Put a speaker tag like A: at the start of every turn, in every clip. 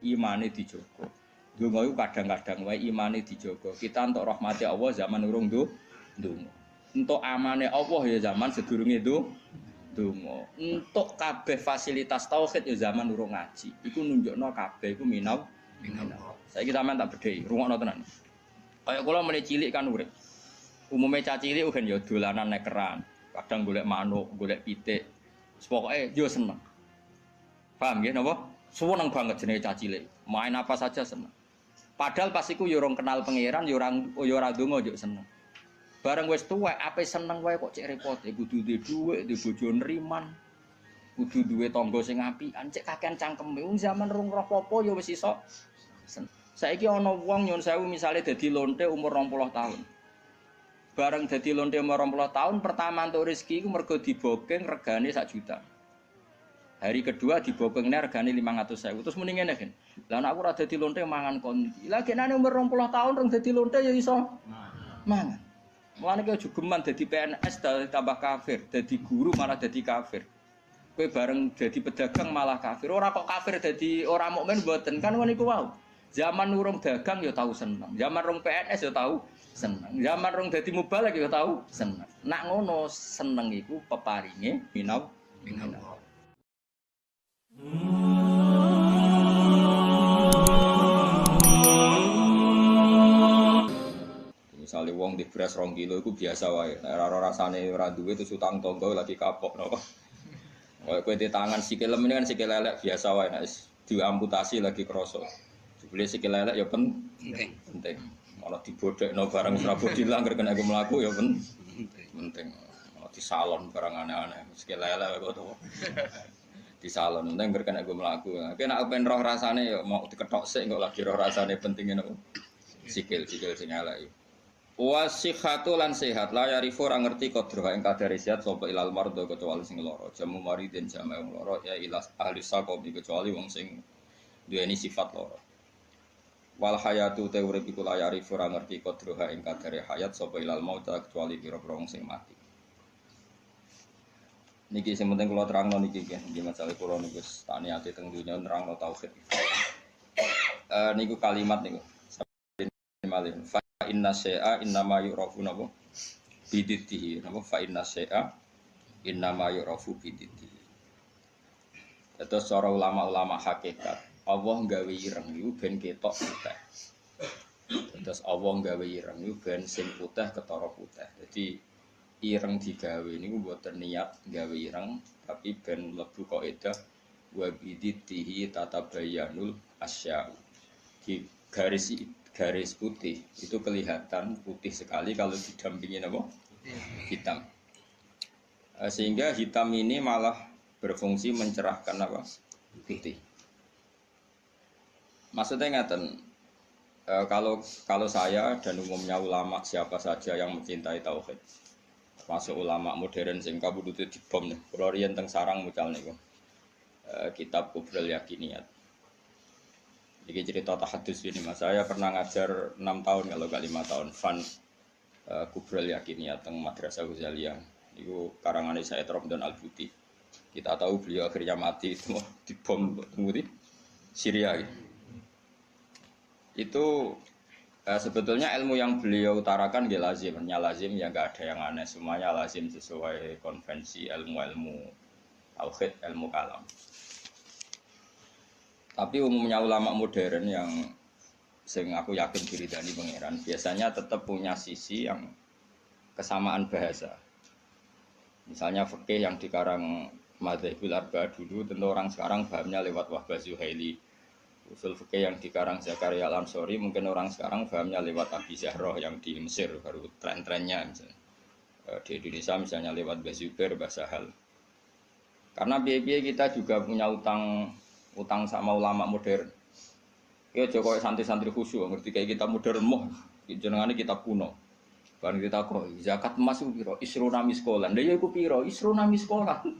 A: imane dijogo. Donga iku kadang-kadang wae imane dijogo. Kita entuk rahmati Allah zaman urung ndonga. Entuk amane Allah ya zaman sedurunge donga. Entuk kabeh fasilitas tauhid ya zaman urung ngaji. Iku nunjukno kabeh iku minau. Saiki sampean tak bedhei, rungokno tenan. Kaya kula meneh cilik kan urip. Umume cah cilik kan ya dolanan nek keran. Kadang golek manuk, golek pitik. Pokoke yo seneng. Paham nggih napa? Seneng banget jenenge cah cilik. Main apa saja seneng. Padahal pas iku yo ora kenal pangeran, yo ora ndonga yo seneng. Bareng wis tuwek ape seneng wae kok cek repot. Kudu duwe dhuwit, duwe bojo nriman. Kudu duwe tangga sing apian, cek kakean cangkeme. Wong zaman rung roh apa yo wis iso. Saiki ana wong nyun sewu misale dadi lonte umur 20 tahun. Bareng dadi lonte umur 20 tahun pertama entuk rezeki iku mergo dibokeng regane 1 juta. Hari kedua dibokengnya regane 500.000. Terus muni ngene kan. Lah nek aku ora dadi lonte mangan kon. Lah genane umur 20 tahun rong dadi lonte ya iso mangan. Mulane ki aja geman dadi PNS tambah kafir, dadi guru malah dadi kafir. Kowe bareng dadi pedagang malah kafir. Ora kok kafir dadi ora mukmin mboten kan ngono iku wae. Zaman urung dagang ya tahu seneng. Zaman rong PNS ya tahu seneng. Zaman rong dadi mubalek ya tahu seneng. Nak ngono seneng iku peparinge minau. Misalnya wong di beras 2 kilo itu biasa wae. Ora rasane ora duwe terus utang tangga lagi kapok napa. Kowe di tangan sikil ini kan sikil lelek biasa wae nek diamputasi lagi krasa. Jebule sikil lelek ya penting. Malah dibodhekno barang Surabaya dilang kena aku mlaku ya penting. Malah di salon barang aneh-aneh sikil lelek kok to. Di salon penting kena aku mlaku. Nek aku pengen roh rasane ya mau diketok sik kok lagi roh rasane pentingnya nopo. Sikil sing elek. Wasihatu lan sehat la yarifu ora ngerti kodro ing kadare sehat sapa ilal mardo kecuali sing lara jamu maridin jamu wong lara ya ilas ahli saqom kecuali wong sing duweni sifat lara wal hayatu te urip iku la yarifu ora ngerti kodro ing kadare hayat sapa ilal maut kecuali pira-pira wong sing mati niki sing penting kula terangno niki nggih masalah kula niku tak niate teng dunya nerangno tauhid niku kalimat niku malih inna syai'a innama yu'rafu napa bididdihi napa fa inna syai'a innama yu'rafu bididdihi. Terus cara ulama-ulama hakikat Allah gawe ireng iku ben ketok putih. Terus Allah gawe ireng iku ben sing putih ketara putih. Jadi ireng digawe niku mboten niat gawe ireng tapi ben mlebu kaidah wa bididdihi tatabayyanul asya'u. Di garis putih itu kelihatan putih sekali kalau didampingi apa? Hitam. Sehingga hitam ini malah berfungsi mencerahkan apa? Putih. Maksudnya ngaten, kalau saya dan umumnya ulama siapa saja yang mencintai tauhid, termasuk ulama modern sing kabudute dibom nih, kula riyen teng sarang mucal niku. Kitab Kubrul Yakiniyat. Ini cerita tahadus ini mas, saya pernah ngajar 6 tahun kalau gak 5 tahun Fan Kubrul Yakiniyat teng Madrasah Ghazaliyah. Itu karangan Said Romdan Al-Buti. Kita tahu beliau akhirnya mati itu dibom di Syria. Itu sebetulnya ilmu yang beliau utarakan dia lazimnya lazim ya nggak ada yang aneh, semuanya lazim sesuai konvensi ilmu-ilmu tauhid, ilmu kalam. Tapi umumnya ulama modern yang sing aku yakin diridani pangeran biasanya tetap punya sisi yang kesamaan bahasa. Misalnya fikih yang dikarang Madzhabul Arba'a dulu tentu orang sekarang pahamnya lewat Wahbah Zuhaili. Usul fikih yang dikarang Zakaria Al-Ansori mungkin orang sekarang pahamnya lewat Abi Zahroh yang di Mesir baru tren-trennya misalnya. Di Indonesia misalnya lewat Bazubair, Basahal. Karena biaya kita juga punya utang sama ulama modern. Ya Jokowi santri-santri khusyuk ngerti kayak kita modern moh jenengane kita kuno. Bareng kita kok zakat emas ku piro? Isruna miskolan. Lha ya iku piro? Isruna miskolan.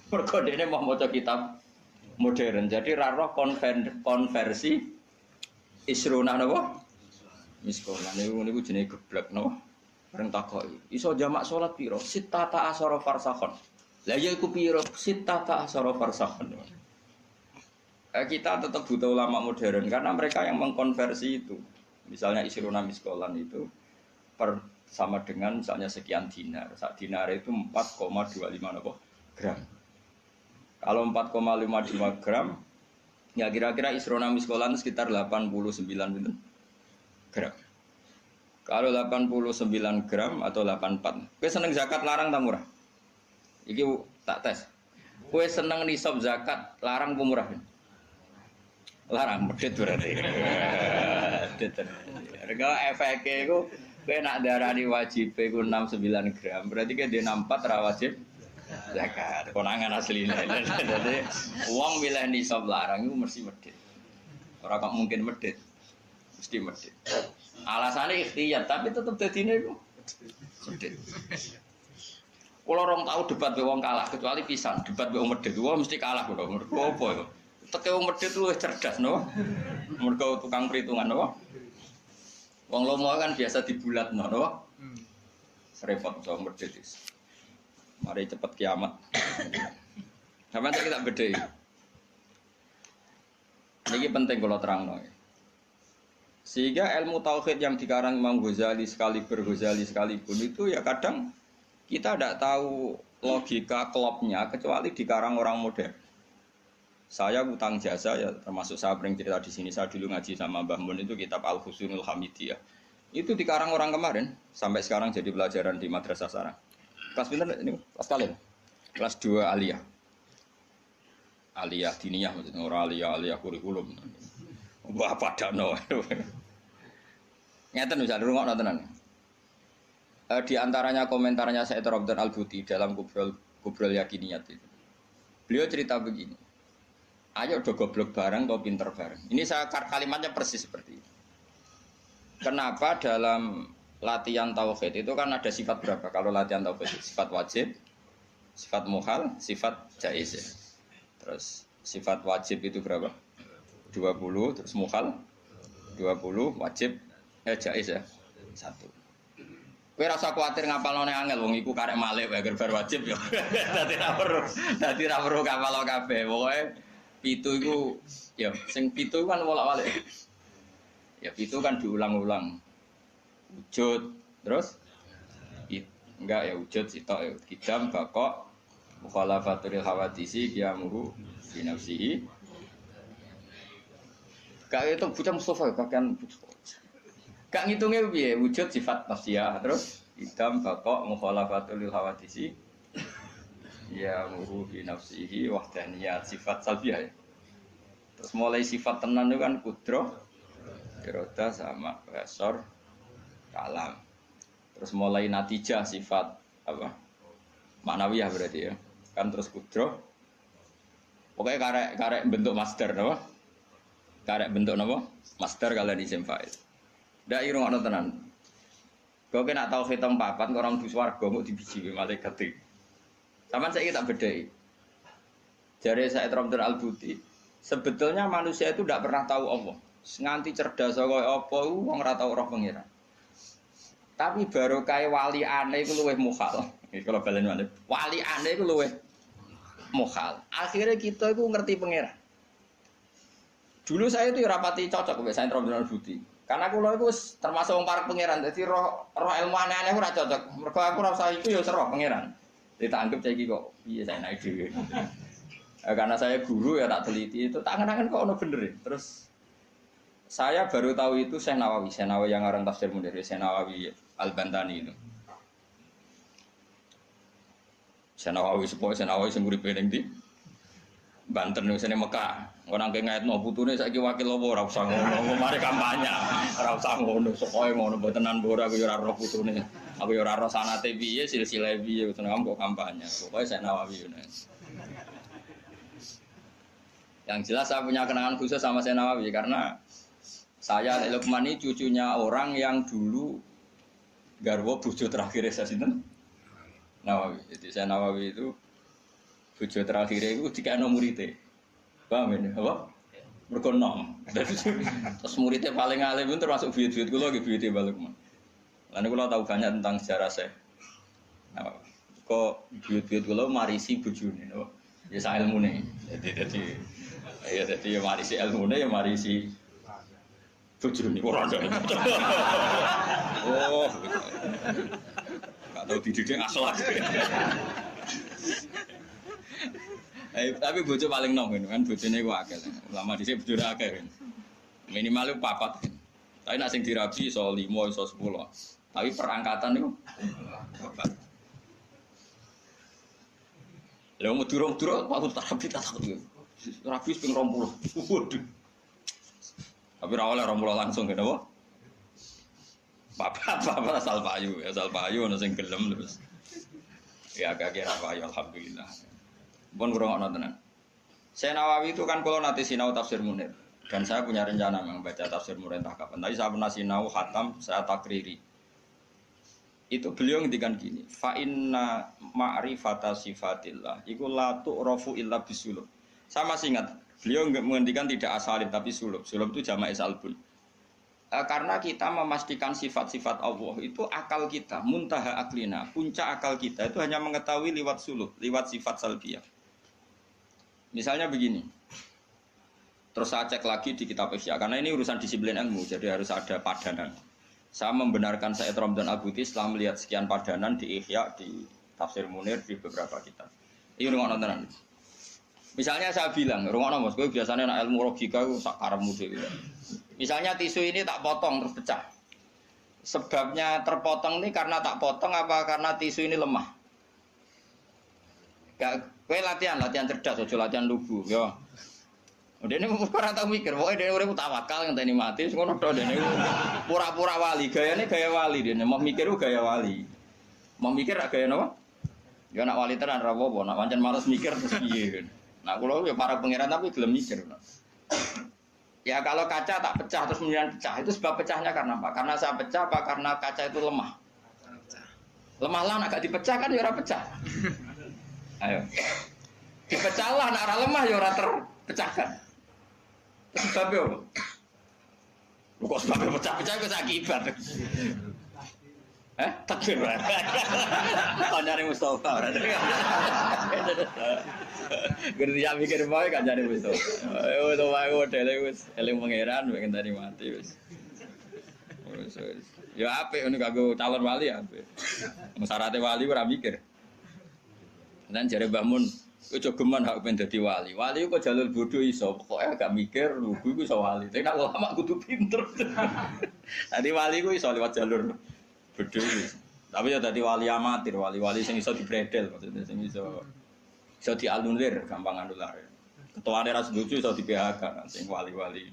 A: Mergo dene mau maca kitab modern. Jadi ra roh konversi isruna napa? Miskolan. Niku jenenge geblek napa? Bareng takoki. Iso jamak salat piro? Sittata asyara farsakhon. Lah ya iku piro? Sittata asyara farsakhon. Kita tetap butuh ulama modern karena mereka yang mengkonversi itu. Misalnya isruna miskolan itu sama dengan misalnya sekian dinar. Sak dinar itu 4,25 gram. Kalau 4,55 gram, ya kira-kira isrona miskolan sekitar 89 gram. Kalau 89 gram atau 84. Kowe seneng zakat larang ta murah? Iki tak tes. Kowe seneng nisab zakat larang apa murah? Larang medhit berarti. Medhit. Rega efeke iku kowe nak darani wajib iku 69 gram, berarti ke dia 64 ra wajib zakat. Konangan asline. Dadi wong milih nisab larang iku mesti medhit. Ora kok mungkin medhit. Mesti medhit. Alasannya ikhtiyar, tapi tetep dadine iku medhit. Kula rong tau debat be wong kalah, kecuali pisan debat be wong medhit. Wong mesti kalah kok. Mergo apa ya? Teke wong medhit luwih cerdas no. Mergo tukang perhitungan no. Wong lomo kan biasa dibulatno no. Repot wong medhit iki. Mari cepet kiamat. Sampeyan tak kita bedhei. Niki penting kula terangno. Sehingga ilmu tauhid yang dikarang Imam Ghazali sekalipun itu ya kadang kita tidak tahu logika klopnya kecuali dikarang orang modern. Saya utang jasa ya termasuk saya sering cerita di sini, saya dulu ngaji sama Mbah Mun itu kitab Al-Husnul Hamidiyah. Itu dikarang orang kemarin sampai sekarang jadi pelajaran di madrasah sarang. Kelas pinter ini kelas kalian. Kelas 2 aliyah. Aliyah diniyah maksudnya orang aliyah kurikulum. Wah padano. Ngeten bisa dirungokno tenan. Di antaranya komentarnya Said Robdan Al-Buti dalam Kubrul Yakiniyat itu. Beliau cerita begini. Ayo do goblok bareng atau pinter bareng. Ini saya kalimatnya persis seperti ini. Kenapa dalam latihan tauhid itu kan ada sifat berapa? Kalau latihan tauhid sifat wajib, sifat muhal, sifat jaiz. Terus sifat wajib itu berapa? 20, terus muhal 20, wajib jaiz ya. 1. Kowe rasa kuwatir ngapalno nek angel wong iku karek malih wae gerbar wajib ya. Dadi ra perlu kapal kabeh. Pokoke 7 iku ya sing 7 kan bolak-balik. Ya 7 kan diulang-ulang. Wujud terus enggak ya wujud sitok ya kidam bakok mukhalafatul hawadisi qiyamuhu fi nafsihi. Kayak itu bocah Mustafa pakaian gak ngitungnya piye wujud sifat nafsiyah terus idam bakok mukhalafatul hawadisi ya muhu bi nafsihi wahdaniyat sifat salbiyah ya. Terus mulai sifat tenan itu kan kudroh iroda sama besor kalam. Terus mulai natijah sifat apa maknawiyah berarti ya kan terus kudroh pokoknya karek bentuk master no? Karek bentuk no? Master kalian isim fa'il. Ndak irung ana tenan. Kok nak tau hitung papat orang di swarga mbok dibiji malaikat iki. Saman saiki tak bedhei. Jare Said Robdan Al-Buti, sebetulnya manusia itu tidak pernah tahu Allah. Nganti cerdas kaya apa wong ora tau roh pengiran. Tapi baru kaya wali aneh iku luwih mukhal. Iki kalau balen malih. Wali aneh iku luwih mukhal. Akhirnya kita iku ngerti pengiran. Dulu saya itu rapati cocok mbek Said Robdan Al-Buti. Karena kula iku termasuk wong parek pangeran, dadi roh ilmu aneh-aneh ora cocok. Mergo aku ora usah iku ya roh pangeran. Ditanggep saiki kok piye saya naik dhewe. Karena saya guru ya tak teliti itu tangan-tangan kok ono bener. Terus saya baru tahu itu Syekh Nawawi yang orang tafsir Munir, Syekh Nawawi Al-Bantani itu. Syekh Nawawi sing uripe ning ndi? Banten sene Mekah. Orang ke ngaitno putune saiki wakil apa ora usah ngono, mari kampanye. Ora usah ngono, pokoke ngono mbotenan mbora aku ya ora roh putune. Aku ya ora roh sanate piye, silsilah piye, seneng kok kampanye. Pokoke Syekh Nawawi ngono. Yang jelas saya punya kenangan khusus sama Syekh Nawawi karena saya Lukman ini cucunya orang yang dulu garwa bojo terakhir saya sinten Nawawi. Jadi Syekh Nawawi itu bojo terakhir itu dikene murid-e. Paham ini, apa? Mergo nom. Terus muridnya paling alim pun termasuk buyut-buyut kula nggih buyute balik men. Lan kula tahu banyak tentang sejarah Syekh. Nah, kok buyut-buyut kula marisi bojone, napa? Ya sak ilmune. Jadi ya marisi ilmune ya marisi bojone ora ada. Oh. Enggak tahu dididik akhlak. Tapi bojo paling nom kan bojone ku akeh. Ulama dhisik bojone akeh. Minimal 4. Tapi nek sing dirabi iso 5 iso 10. Tapi perangkatan niku 4. Lah mau durung-durung waktu terapi tak takut. Rabi ping 20. Waduh. Tapi ra oleh 20 langsung kene apa? Bapak asal payu ono sing gelem terus. Ya agak kira payu alhamdulillah. Pun ngrungokno tenan. Saya Nawawi itu kan kalau nanti sinau tafsir Munir dan saya punya rencana membaca tafsir Munir entah kapan. Tapi saya pernah sinau khatam, saya takriri. Itu beliau ngendikan gini, fa inna ma'rifata sifatillah iku la tu'rafu illa bisulub. Saya masih ingat, beliau menghentikan tidak asalin tapi sulub. Sulub itu jamak salbun. Karena kita memastikan sifat-sifat Allah itu akal kita, muntaha aklina, puncak akal kita itu hanya mengetahui lewat sulub, lewat sifat salbiyah. Misalnya begini. Terus saya cek lagi di kitab Ihya karena ini urusan disiplin ilmu, jadi harus ada padanan. Saya membenarkan Said Ramdan Al-Buti setelah melihat sekian padanan di Ihya, di Tafsir Munir, di beberapa kitab. Ini rungokno tenan. Misalnya saya bilang, rungokno Mas, kowe biasanya nak ilmu logika ku sak karepmu dhewe. Misalnya tisu ini tak potong terus pecah. Sebabnya terpotong ini karena tak potong apa karena tisu ini lemah? Kowe latihan cerdas, aja latihan lugu, ya. Dene ora tau mikir, pokoke dene urip tawakal ngenteni mati, ngono tok dene pura-pura wali, gayane gaya wali dene, mau mikir gaya wali. Mau mikir gaya napa? Ya nak wali tenan ra apa-apa, nak pancen males mikir terus piye. Nah, kula ya para pangeran tapi gelem mikir. Ya kalau kaca tak pecah terus kemudian pecah, itu sebab pecahnya karena apa? Karena saya pecah apa karena kaca itu lemah? Lemah lah nak gak dipecah kan ya ora pecah. Ayo. Dipecah lah nak ora lemah ya ora terpecahkan. Sebabnya apa? Lu kok sebabnya pecah-pecah ke akibat? Takbir berarti. Kau nyari Mustafa. Gerti ya mikir bae kan nyari Mustafa. Itu wae modele wis eling pangeran pengen tadi mati wis. Ya apik ngono kanggo calon wali apik. Syaratnya wali ora mikir. Dan jare Mbah Mun ojo geman hak pengen dadi wali. Wali kok jalur bodoh iso, pokoke gak mikir lugu iku iso wali. Tapi nek ulama kudu pinter. Tadi wali ku iso lewat jalur bodoh iki. Tapi ya dadi wali amatir, wali-wali sing iso dibredel maksudnya sing iso dianulir gampang anular. Ketuane ra setuju iso di PHK sing wali-wali.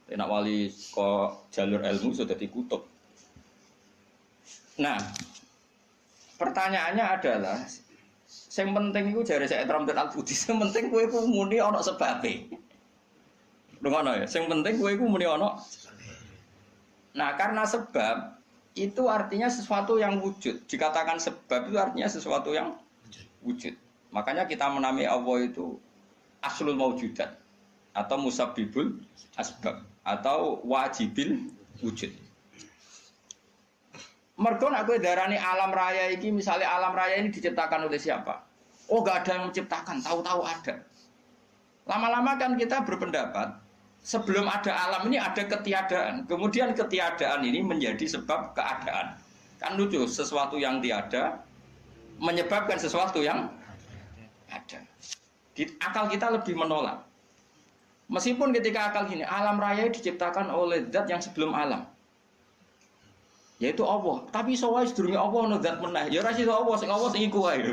A: Nek wali kok jalur ilmu iso dadi kutub. Nah, pertanyaannya adalah yang penting itu jare Said Ramdan Al-Buti, yang penting kowe iku muni ana sebabe. Ngono ya, yang penting kowe iku muni ana. Nah, karena sebab itu artinya sesuatu yang wujud. Dikatakan sebab itu artinya sesuatu yang wujud. Makanya kita menamai Allah itu aslul maujudat atau musabbibul asbab atau wajibil wujud. Mergo nek kowe darani alam raya iki, misalnya alam raya ini diciptakan oleh siapa? Oh, enggak ada yang menciptakan, tahu-tahu ada. Lama-lama kan kita berpendapat sebelum ada alam ini ada ketiadaan. Kemudian ketiadaan ini menjadi sebab keadaan. Kan lucu, sesuatu yang tiada menyebabkan sesuatu yang ada. Akal kita lebih menolak. Meskipun ketika akal gini, alam raya diciptakan oleh zat yang sebelum alam. Yaitu Allah, tapi soal sedurunge Allah ono zat meneh. Ya ora sih Allah, sing Allah sing iku wae.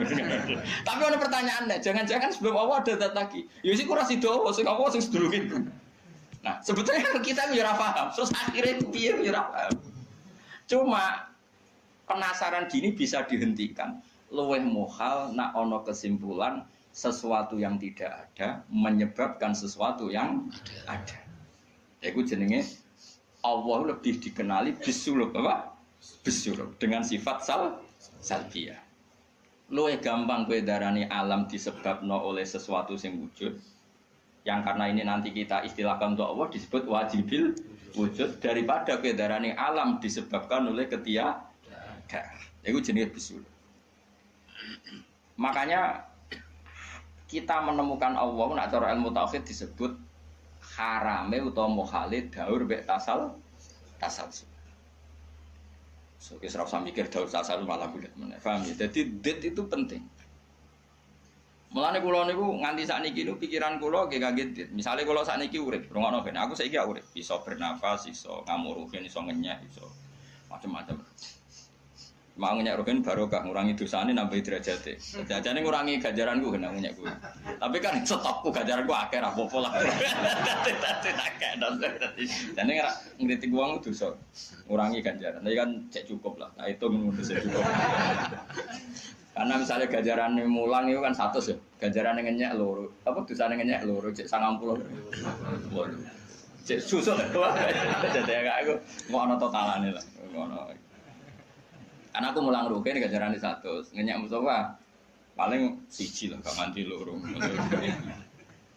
A: Tapi ono pertanyaan nek, jangan-jangan sebelum Allah ada zat lagi. Ya sik ora sida Allah, sing Allah sing sedurunge itu. Nah, sebetulnya kita ya ora paham. Terus akhirnya piye ya ora paham. Cuma penasaran gini bisa dihentikan. Luweh muhal nak ono kesimpulan sesuatu yang tidak ada menyebabkan sesuatu yang ada. Yaiku jenenge Allah lebih dikenali bisuluk apa? Bisuluk dengan sifat salbiyah. Luwih gampang kowe darani alam disebabno oleh sesuatu sing wujud. Yang karena ini nanti kita istilahkan untuk Allah disebut wajibil wujud daripada kowe darani alam disebabkan oleh ketiadaan. Iku jenenge bisuluk. Makanya kita menemukan Allah nak cara ilmu tauhid disebut harame utawa mukhalid daur mek tasal. So wis ora usah mikir daur tasal malah bulet meneh. Paham ya? Jadi dit itu penting. Mulane kula niku nganti sakniki niku pikiran kula nggih kangge dit. Misale kula sakniki urip, rungokno ben aku saiki urip, iso bernafas, iso ngamuruhin, iso ngenyek, iso macam-macam. Mau ngenyek rugen barokah ngurangi dosane nambah derajate. Jajane ngurangi ganjaranku kena ngenyek kuwi. Tapi kan stokku ganjaranku akeh ra apa-apa lah. Dadi ora ngritik wong dosa. Ngurangi ganjaran. Tapi kan cek cukup lah. Nah itu ngono cukup. Karena misalnya ganjaran mulang itu kan 100 ya. Ganjaran ngenyek loro. Apa dosane ngenyek loro cek 90. Cek susuk. Jadi aku mau ana totalane lah. Ngono. Karena aku mulang rugen ganjarane 100. Ngenyek Mustafa paling 1 lah gak nganti loro.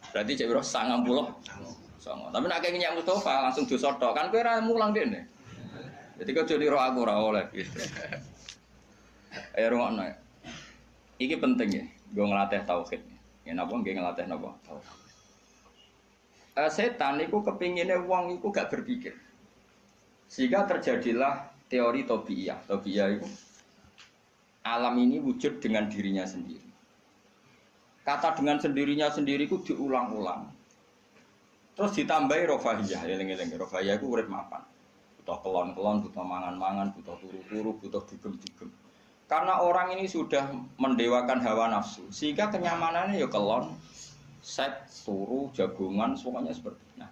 A: Berarti cek piro 90. Tapi nek ngenyek Mustafa langsung dosa tok. Kan kowe ora mulang dene. Jadi kau jadi roh aku ora oleh gitu. Ayo rungokno. Iki penting ya, gue ngelatih tauhid. Ya napa nggih ngelatih napa? Tauhid. Setan itu kepinginnya wong itu gak berpikir. Sehingga terjadilah teori tobiyah. Tobiyah itu alam ini wujud dengan dirinya sendiri. Kata dengan sendirinya sendiri itu diulang-ulang. Terus ditambahi rofahiyah, eling-eling. Rofahiyah itu urip mapan. Butuh kelon-kelon, butuh mangan-mangan, butuh turu-turu, butuh dugem-dugem. Karena orang ini sudah mendewakan hawa nafsu, sehingga kenyamanannya ya kelon, seks, turu, jagungan, semuanya seperti itu. Nah,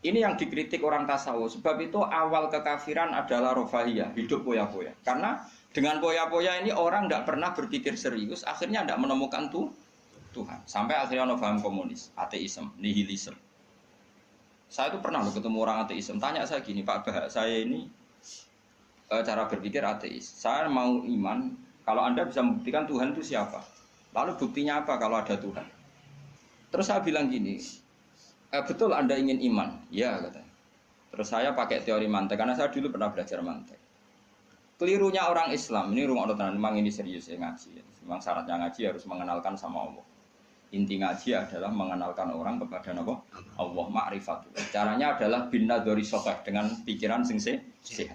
A: ini yang dikritik orang tasawuf. Sebab itu awal kekafiran adalah rofahiyah, hidup poya-poya. Karena dengan poya-poya ini orang tidak pernah berpikir serius, akhirnya tidak menemukan Tuhan. Sampai akhirnya ono paham komunis, ateisme, nihilisme. Saya itu pernah loh ketemu orang ateisme, tanya saya gini, Pak Bah, saya ini cara berpikir ateis. Saya mau iman, kalau Anda bisa membuktikan Tuhan itu siapa? Lalu buktinya apa kalau ada Tuhan? Terus saya bilang gini, betul Anda ingin iman? Ya, katanya. Terus saya pakai teori mantek, karena saya dulu pernah belajar mantek. Kelirunya orang Islam, ini rumah Allah, memang ini serius ya ngaji. Memang syaratnya ngaji harus mengenalkan sama Allah. Inti ngaji adalah mengenalkan orang kepada Allah, ma'rifat. Caranya adalah bin nadhari sahih, dengan pikiran sing sehat.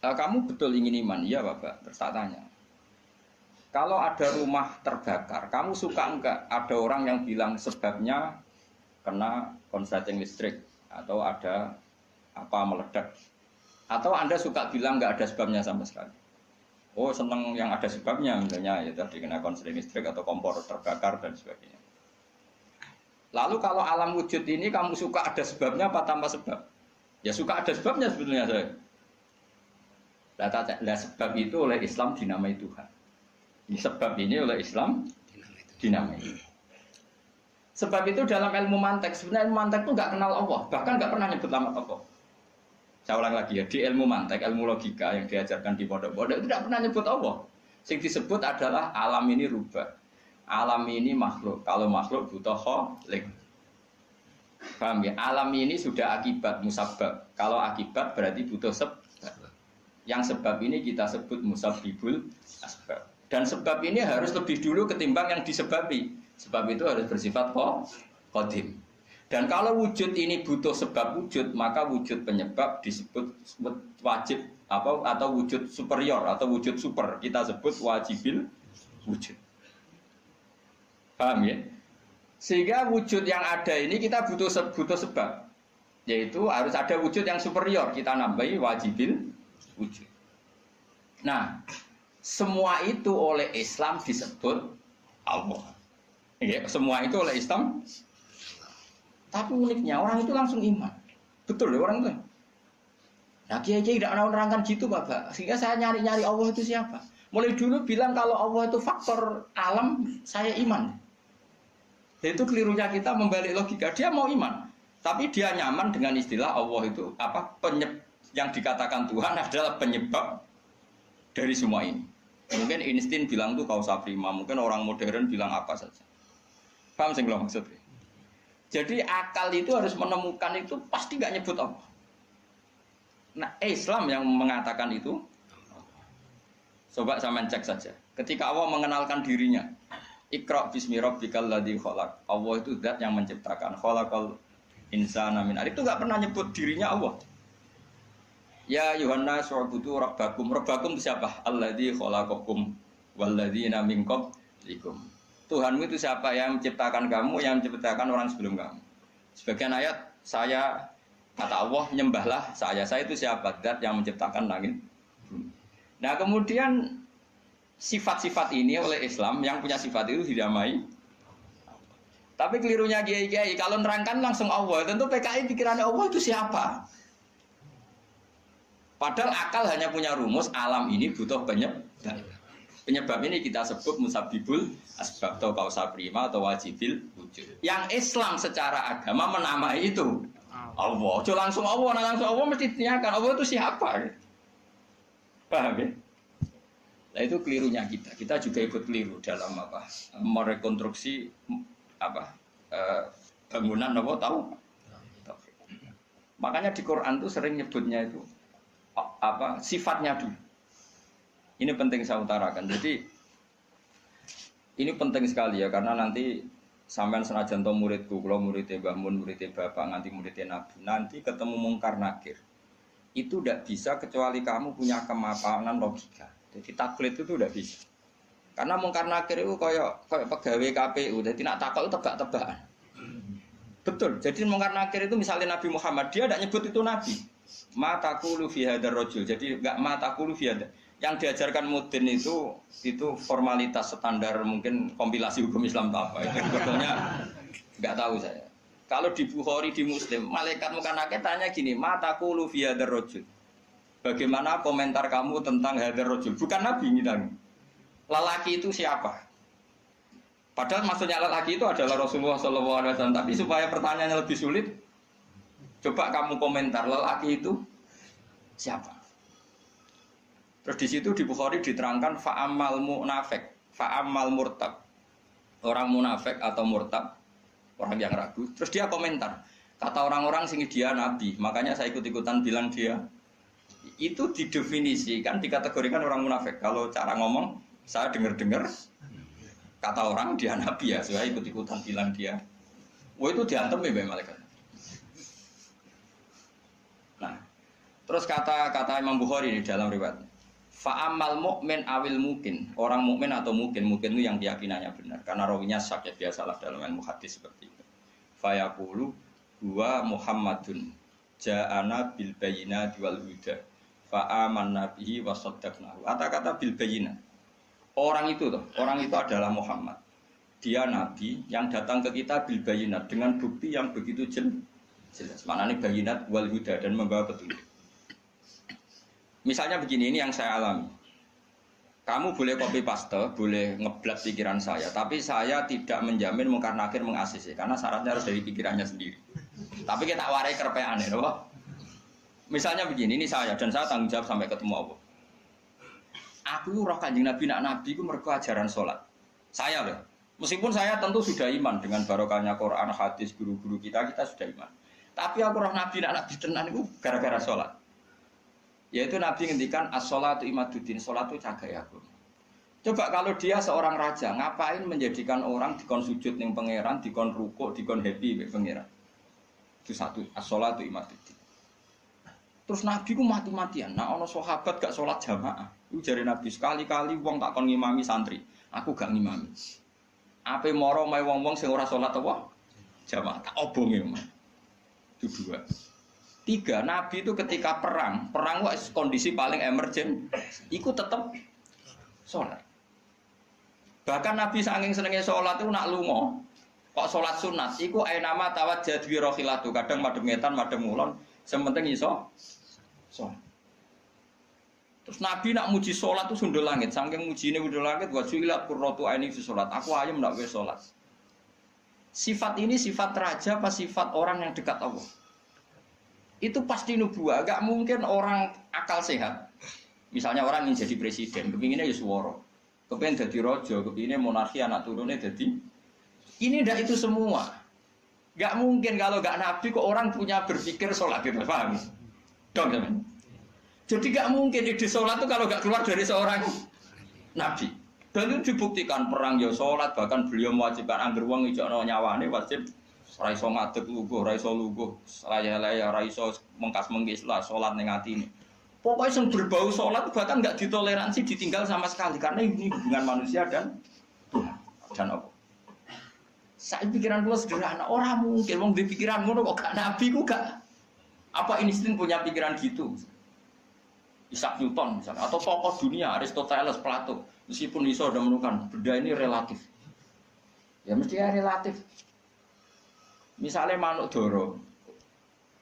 A: Kamu betul ingin iman? Iya Bapak. Terus tak tanya, kalau ada rumah terbakar, kamu suka enggak ada orang yang bilang sebabnya kena konsleting listrik atau ada apa meledak? Atau Anda suka bilang enggak ada sebabnya sama sekali? Oh seneng yang ada sebabnya, misalnya ya tadi kena konsleting listrik atau kompor terbakar dan sebagainya. Lalu kalau alam wujud ini kamu suka ada sebabnya apa tanpa sebab? Ya suka ada sebabnya sebetulnya saya. Lah sebab itu oleh Islam dinamai Tuhan. Ini sebab ini oleh Islam dinamai. Sebab itu dalam ilmu mantek, sebenarnya ilmu mantek itu nggak kenal Allah, bahkan nggak pernah nyebut nama Allah. Saya ulang lagi ya, di ilmu mantek, ilmu logika yang diajarkan di pondok-pondok itu tidak pernah nyebut Allah. Yang disebut adalah alam ini rubah, alam ini makhluk. Kalau makhluk butuh khalik. Paham ya? Alam ini sudah akibat musabbab. Kalau akibat berarti butuh sebab. Yang sebab ini kita sebut musabbibul asbab. Dan sebab ini harus lebih dulu ketimbang yang disebabi. Sebab itu harus bersifat qadim. Dan kalau wujud ini butuh sebab wujud, maka wujud penyebab disebut wajib atau wujud superior atau wujud super. Kita sebut wajibil wujud. Paham ya? Sehingga wujud yang ada ini kita butuh sebab. Yaitu harus ada wujud yang superior. Kita nambahi wajibil wujud. Nah, semua itu oleh Islam disebut Allah. Ya, semua itu oleh Islam. Tapi uniknya orang itu langsung iman. Betul ya orang itu. Nah, kiai-kiai tidak menerangkan gitu, Bapak. Sehingga saya nyari-nyari Allah itu siapa. Mulai dulu bilang kalau Allah itu faktor alam, saya iman. Itu kelirunya kita membalik logika. Dia mau iman, tapi dia nyaman dengan istilah Allah itu yang dikatakan Tuhan adalah penyebab dari semua ini. Mungkin Einstein bilang itu kausa prima, mungkin orang modern bilang apa saja. Paham sih kalau maksudnya? Jadi akal itu harus menemukan itu pasti nggak nyebut Allah. Nah Islam yang mengatakan itu, coba sama cek saja. Ketika Allah mengenalkan dirinya, Iqra bismi rabbikal ladzi khalaq. Allah itu zat yang menciptakan. Khalaqal insana min 'alaq. Itu enggak pernah nyebut dirinya Allah. Ya Yohanes wa'budu rabbakum. Rabbakum itu siapa? Alladzi khalaqakum walladzina min qablikum. Tuhanmu itu siapa? Yang menciptakan kamu, yang menciptakan orang sebelum kamu. Sebagian ayat saya kata Allah nyembahlah saya. Saya itu siapa? Zat yang menciptakan langit. Nah, kemudian sifat-sifat ini oleh Islam yang punya sifat itu dinamai. Tapi kelirunya kiai-kiai kalau nerangkan langsung Allah, tentu PKI pikirannya Allah itu siapa? Padahal akal hanya punya rumus alam ini butuh penyebab. Penyebab ini kita sebut musabibul asbab atau kausa prima atau wajibil wujud. Yang Islam secara agama menamai itu Allah. Jangan langsung Allah, langsung Allah mesti ditanyakan Allah itu siapa? Paham ya? Nah itu kelirunya kita. Kita juga ikut keliru dalam apa? Merekonstruksi apa? Bangunan apa tahu? Makanya di Quran tuh sering nyebutnya itu apa? Sifatnya dulu. Ini penting saya utarakan. Jadi ini penting sekali ya karena nanti sampean senajan to muridku, kalau muridnya Mbah Mun, muridnya Bapak, nanti muridnya Nabi, nanti ketemu mungkar nakir. Itu tidak bisa kecuali kamu punya kemapanan logika. Jadi taklid itu tidak bisa. Karena mungkar nakir itu kayak pegawai KPU, jadi nak takut itu tebak-tebakan. Betul. Jadi mungkar nakir itu misalnya Nabi Muhammad, dia tidak nyebut itu Nabi. Ma taqulu fi hadzal rajul. Jadi enggak ma taqulu fi hadzal. Yang diajarkan Mudin itu formalitas standar mungkin kompilasi hukum Islam apa itu sebetulnya nggak tahu saya. Kalau di Bukhari di Muslim malaikat muka nakir tanya gini, mata taqulu fi hadzal rajul. Bagaimana komentar kamu tentang hadzal rajul? Bukan Nabi kita. Lelaki itu siapa? Padahal maksudnya lelaki itu adalah Rasulullah SAW. Tapi supaya pertanyaannya lebih sulit, coba kamu komentar lelaki itu siapa? Terus di situ di Bukhari diterangkan fa'amal munafik, fa'amal murtab. Orang munafik atau murtab, orang yang ragu. Terus dia komentar, kata orang-orang sini dia nabi, makanya saya ikut-ikutan bilang dia. Itu didefinisikan, dikategorikan orang munafik. Kalau cara ngomong, saya dengar-dengar kata orang dia nabi ya, saya ikut-ikutan bilang dia. Wah itu diantem ya malaikat. Nah, terus kata Imam Bukhari di dalam riwayat. Fa'amal mu'min awil mungkin. Orang mukmin atau mungkin itu yang keyakinannya benar. Karena rawinya syak ya biasalah dalam ilmu hadis seperti itu. Fayaqulu huwa Muhammadun ja'ana bil bayyinati wal huda. Fa'amanna bihi wa saddaqnahu. Kata-kata bil bayyinah. Orang itu adalah Muhammad. Dia nabi yang datang ke kita bil bayyinat dengan bukti yang begitu jelas. Maknanya bayyinat wal huda dan membawa petunjuk. Misalnya begini, ini yang saya alami. Kamu boleh copy paste, boleh ngeblat pikiran saya, tapi saya tidak menjamin mungkar nakir mengasisi, karena syaratnya harus dari pikirannya sendiri. Tapi kita warai kerpean ya, loh. Misalnya begini, ini saya dan saya tanggung jawab sampai ketemu Allah. Aku roh Kanjeng Nabi nak nabi itu mergo ajaran sholat. Saya loh. Meskipun saya tentu sudah iman dengan barokahnya Quran, hadis, guru-guru kita sudah iman. Tapi aku roh nabi nak nabi tenan itu gara-gara sholat. Yaitu Nabi ngendikan as-sholatu imaduddin, sholat itu cagai aku. Coba kalau dia seorang raja, ngapain menjadikan orang dikon sujud ning pangeran, dikon rukuk, dikon happy mek pangeran. Itu satu, as-sholatu imaduddin. Terus Nabi ku mati-matian. Nah ono sahabat gak sholat jamaah. Itu jare Nabi sekali-kali wong tak kon ngimami santri, aku gak ngimami. Ape moro mae wong-wong sing ora sholat apa? Jamaah tak obonge. Itu dua. Tiga, Nabi itu ketika perang kondisi paling emergen, ikut tetap sholat. Bahkan Nabi saking senengnya sholat itu nak lungo, kok sholat sunat, iku nama tawat jadwi rohilatu, kadang madem ngetan, madem ngulon, sementing iso sholat. Terus Nabi nak muji sholat itu sundul langit, saking muji ini sundul langit, wajulat kurrotu aini fi sholat, aku ayam nak wes sholat. Sifat ini sifat raja apa sifat orang yang dekat Allah? Itu pasti nubuah, gak mungkin orang akal sehat. Misalnya orang ingin jadi presiden, kepinginnya ya suworo, kepingin jadi rojo, kepinginnya monarki anak turunnya jadi. Ini ndak itu semua. Gak mungkin kalau gak nabi kok orang punya berpikir sholat gitu, paham? Dong teman. Jadi gak mungkin ide sholat itu kalau gak keluar dari seorang nabi. Dan itu dibuktikan perang ya sholat, bahkan beliau mewajibkan angger wong ijakno nyawane wajib ora iso ngadeg luguh, ora iso luguh, laya-laya ora iso mengkas-mengkis lah salat ning atine. Pokoknya yang berbau sholat bahkan nggak ditoleransi ditinggal sama sekali karena ini hubungan manusia dan Tuhan dan Allah. Saya pikiran gue sederhana, orang mungkin wong di pikiran ngono kok gak nabi ku gak apa Einstein punya pikiran gitu. Isaac Newton misalnya atau tokoh dunia Aristoteles, Plato meskipun iso sudah menemukan benda ini relatif. Ya mesti relatif. Misalnya manuk doro,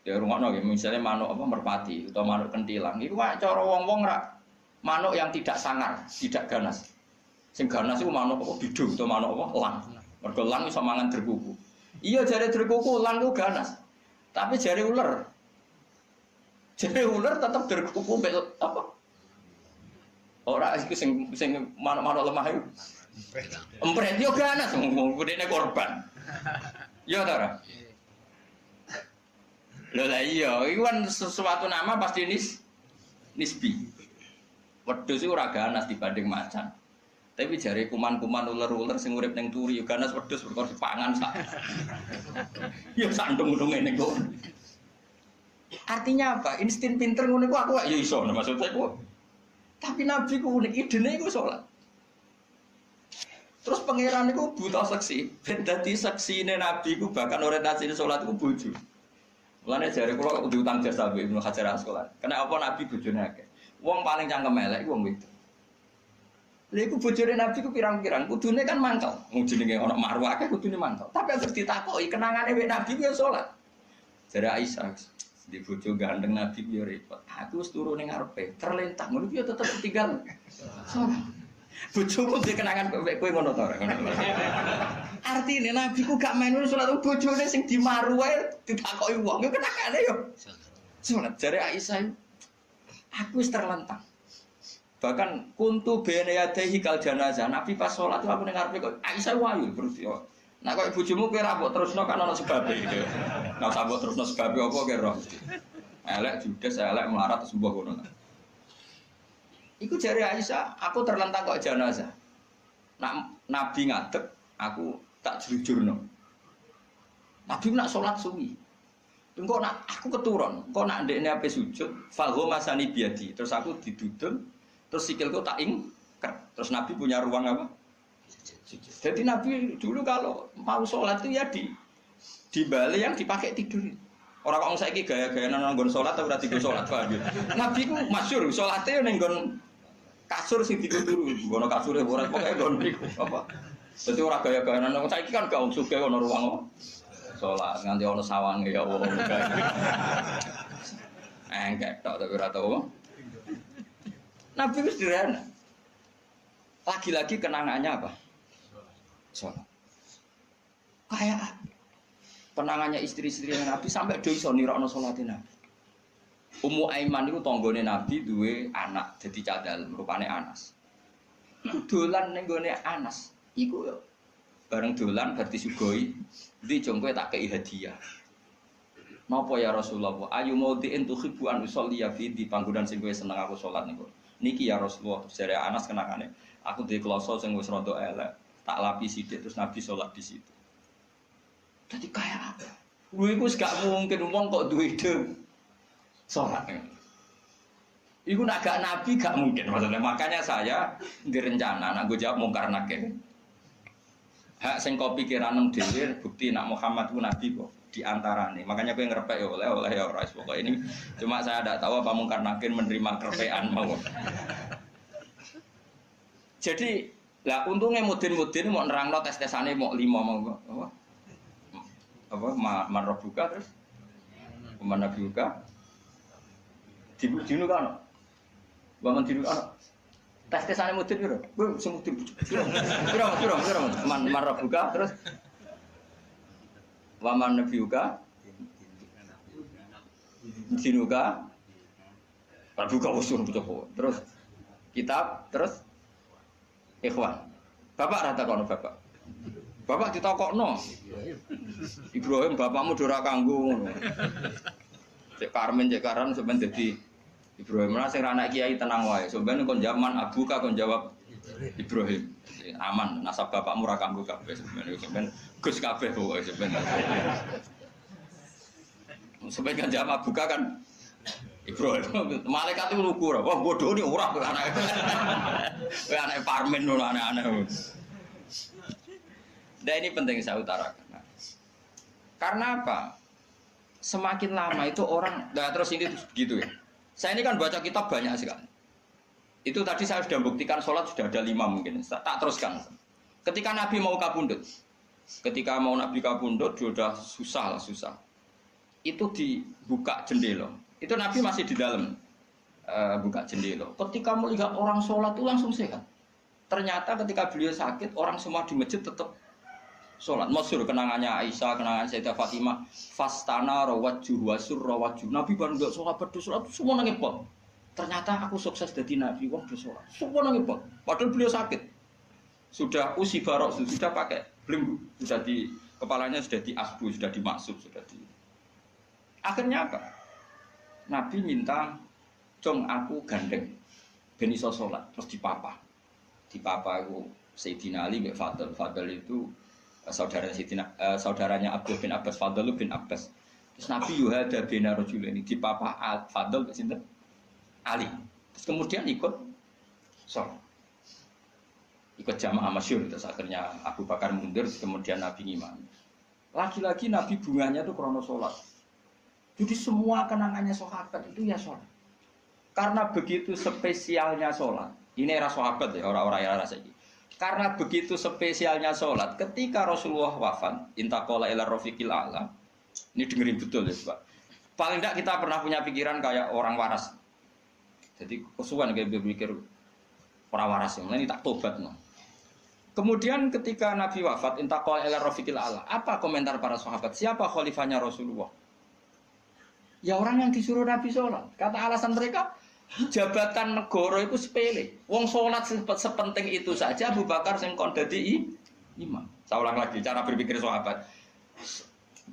A: ya rungokno nggih, misalnya manuk apa merpati atau manuk kentilang, iku wae cara wong-wong ra manuk yang tidak sangar, tidak ganas. Sing ganas iku manuk apa bidung atau manuk apa elang. Mergo elang iso mangan derkuku. Iya jare derkuku elang ku ganas. Tapi jare ular. Jare ular tetep derkuku apa? Ora iku sing manuk-manuk lemah iku. Empret yo ganas wong gedene korban. Ya ta. Lho lah iya, itu kan sesuatu nama pasti nisbi. Wedhus iku ora ganas dibanding macan. Tapi jare kuman-kuman ular-ular sing urip ning turi yo ganas wedhus perkara dipangan sak. Ya sandung-sandung ngene kok. Artinya apa? Insting pinter ngono iku aku ya iso maksudnya iku. Tapi nabi ku unik idene iku salat. Terus pangeran itu buta seksi, ben dadi seksine nabi ku bahkan orientasine salat iku bojo. Mulane jare kula diutang jasa mbek Ibnu Hajar Asqalani. Karena apa nabi bojone akeh. Wong paling cangkem elek iku wong wedok. Lha iku bojone nabi ku pirang-pirang, kudune kan mangkel. Wong jenenge ana marwah akeh kudune mangkel. Tapi harus ditakoki kenangane wek nabi ku ya salat. Jare Aisyah, di bojo gandeng nabi ku ya repot. Aku wis turu ning ngarepe, terlentang ngono ku ya tetep tinggal. Salat. Bojoku dhe kenangan kowe ngono to. Artine nabi ku gak main salat bojone sing dimaru wae ditakoki wong yo kenangane yo. Salat jare Aisyah aku wis terlentang. Bahkan kuntu bene yadehi kal janazah. Nabi pas salat aku ning ngarepe kok Aisyah wayu terus yo. Nek koyo bojomu kowe ra mbok terusno kan ana sebabe gitu. Nek sambok terusno sebabe apa kowe roh. Elek judes elek melarat terus mbok ngono. Iku jari Aisyah, aku terlentang kok jenazah. Nak Nabi ngadeg, aku tak jujurno. Nabi nak sholat suwi. Engko nak aku keturun, engko nak ndekne ape sujud, falho masani biadi. Terus aku didudul, terus sikilku tak ingker. Terus Nabi punya ruang apa? Sujud. Jadi Nabi dulu kalau mau sholat itu ya di bali yang dipakai tidur. Orang kok saiki gaya-gaya nang nggon salat ora tidur salat paham. Nabi ku masyhur salate ning nggon kasur sing dituturu. Ngono kasure ora pokoke nggon niku apa. Dadi ora gaya-gaya nang saiki kan gak sugih ana ruang salat nganti ana sawange ya Allah. Engkek tok tapi ora tau. Nabi ku sederhana. Lagi-lagi kenangannya apa? Salat. Kayak penangannya istri-istri Nabi sampai do iso nirakno salate Nabi. Ummu Aiman niku tanggane Nabi duwe anak dadi cadal rupane Anas. Dolan ning gone Anas iku yo bareng dolan bar disugoi ndi jong kowe tak kei hadiah. Napa ya Rasulullah? Ayu maudhi'in tuhibbu an usolli fi di panggonan sing kowe seneng aku salat niku. Niki ya Rasulullah, jare Anas kenakane aku duwe kloso sing wis rada elek, tak lapi sithik terus Nabi salat di situ. Jadi kayak apa? Lu itu gak mungkin ngomong kok duwe ide sholat. Iku nak gak nabi gak mungkin maksudnya. Makanya saya direncana nak gue jawab mungkar nakir. Hak sing kau pikiran dhewe bukti nak Muhammad ku nabi kok di antarane. Makanya gue ngerepek ya oleh ya ora pokok ini. Cuma saya tidak tahu apa mungkar nakir menerima kerepekan mau. Jadi lah untungnya mudin-mudin mau nerangno tes-tesane mau 5 mau apa marah buka terus mana buka dinu kan bangun dinu kan tes-tesane mudin piro bu semudin piro marah buka terus waman nabi buka dinu ka buka usul buka terus kitab terus ikhwan bapak rata kono bapak ditakokno. Ibrahim bapakmu ora kanggo ngono. Cek Karmen cek Karan sampean dadi Ibrahim lah sing anak kiai tenang wae. Sampeyan kon zaman abuka kon jawab Ibrahim. Aman, nasab bapakmu ra kanggo kabeh sampeyan Gus kabeh pokoke sampeyan. Sampeyan kan jamaah buka kan Ibrahim. Malaikat itu lugu ora. Wah bodoh ni ora kowe anake. Kowe anake Parmen lho aneh-aneh. Dan ini penting saya utarakan. Karena apa? Semakin lama itu orang, nah terus ini begitu ya. Saya ini kan baca kitab banyak sekali. Itu tadi saya sudah buktikan sholat sudah ada 5 mungkin. Tak teruskan. Ketika Nabi mau kabundut, sudah susah. Itu dibuka jendela. Itu Nabi masih di dalam buka jendela. Ketika melihat orang sholat itu langsung sehat. Ternyata ketika beliau sakit, orang semua di masjid tetap sholat. Masyhur kenangannya Aisyah, kenangan Sayyidah Fatimah. Fastana rawajjuh wasur rawajjuh. Nabi baru nggak sholat berdoa, semua nangis pol. Ternyata aku sukses jadi nabi, wong bersolat. Semua nangis pol. Padahal beliau sakit. Sudah usi barok, sudah pakai belenggu, sudah di kepalanya sudah diasbu, sudah dimaksud, sudah di. Akhirnya apa? Nabi minta, "Jong aku gandeng, ben iso sholat." Terus dipapa aku Sayyidina Ali bin Fadl. Fadl itu saudaranya Abdul bin Abbas, Fadl bin Abbas. Terus Nabi yuhada bina rajul ini dipapa Fadl sinten Ali. Terus kemudian ikut sholat, ikut jamaah masyhur. Terus akhirnya Abu Bakar mundur, kemudian Nabi ngimam. Lagi-lagi Nabi bunganya itu krono sholat. Jadi semua kenangannya sahabat itu ya sholat. Karena begitu spesialnya sholat. Ini era sahabat ya, orang-orang era ini. Karena begitu spesialnya sholat, ketika Rasulullah wafat, intaqala ila rafiqil a'la. Ini dengerin betul ya, Pak. Paling tidak kita pernah punya pikiran kayak orang waras. Jadi kesuwan kayak berpikir orang waras yang ini tak tobat no. Kemudian ketika Nabi wafat, intaqala ila rafiqil a'la. Apa komentar para sahabat? Siapa khalifahnya Rasulullah? Ya orang yang disuruh Nabi sholat. Kata alasan mereka, jabatan negara itu sepele. Wong sholat sepenting itu saja. Abu Bakar sing kon dadi imam. Saya ulang lagi cara berpikir sahabat.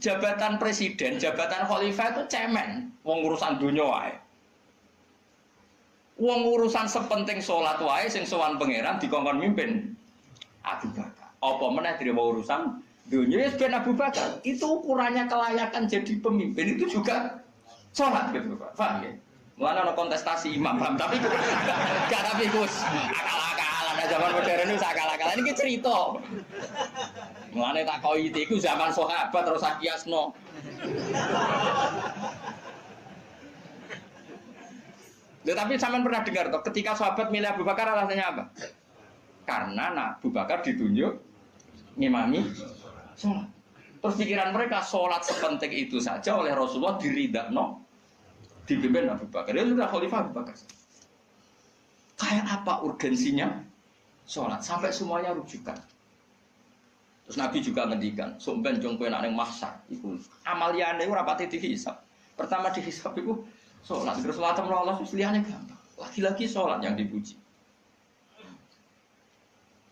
A: Jabatan presiden, jabatan khalifah itu cemen. Wong urusan dunia wae. Wong urusan sepenting sholat wae sing sowan pangeran dikongkon mimpin Abu Bakar. Apa meneh dhewe urusan dunia ben Abu Bakar. Itu ukurannya kelayakan jadi pemimpin itu juga sholat gitu Pak. Paham ya? Mulane ana kontestasi imam, paham? Tapi gak tapi Gus. Akal-akalan zaman modern itu akal-akalan iki cerita. Mulane tak koi iku zaman sahabat terus akiasno. Tapi sampean pernah dengar toh ketika sahabat milih Abu Bakar alasannya apa? Karena Abu Bakar ditunjuk ngimami sholat. Terus pikiran mereka sholat sepenting itu saja oleh Rasulullah diridakno dipimpin Abu Bakar. Dia sudah khalifah Abu Bakar. Kayak apa urgensinya sholat sampai semuanya rujukan. Terus Nabi juga ngendikan, "Somben jong kowe nek ning mahsyar iku amaliyane ora pati dihisab. Pertama dihisab iku sholat. Terus sholat sama Allah terus liyane gampang. Lagi-lagi sholat yang dipuji.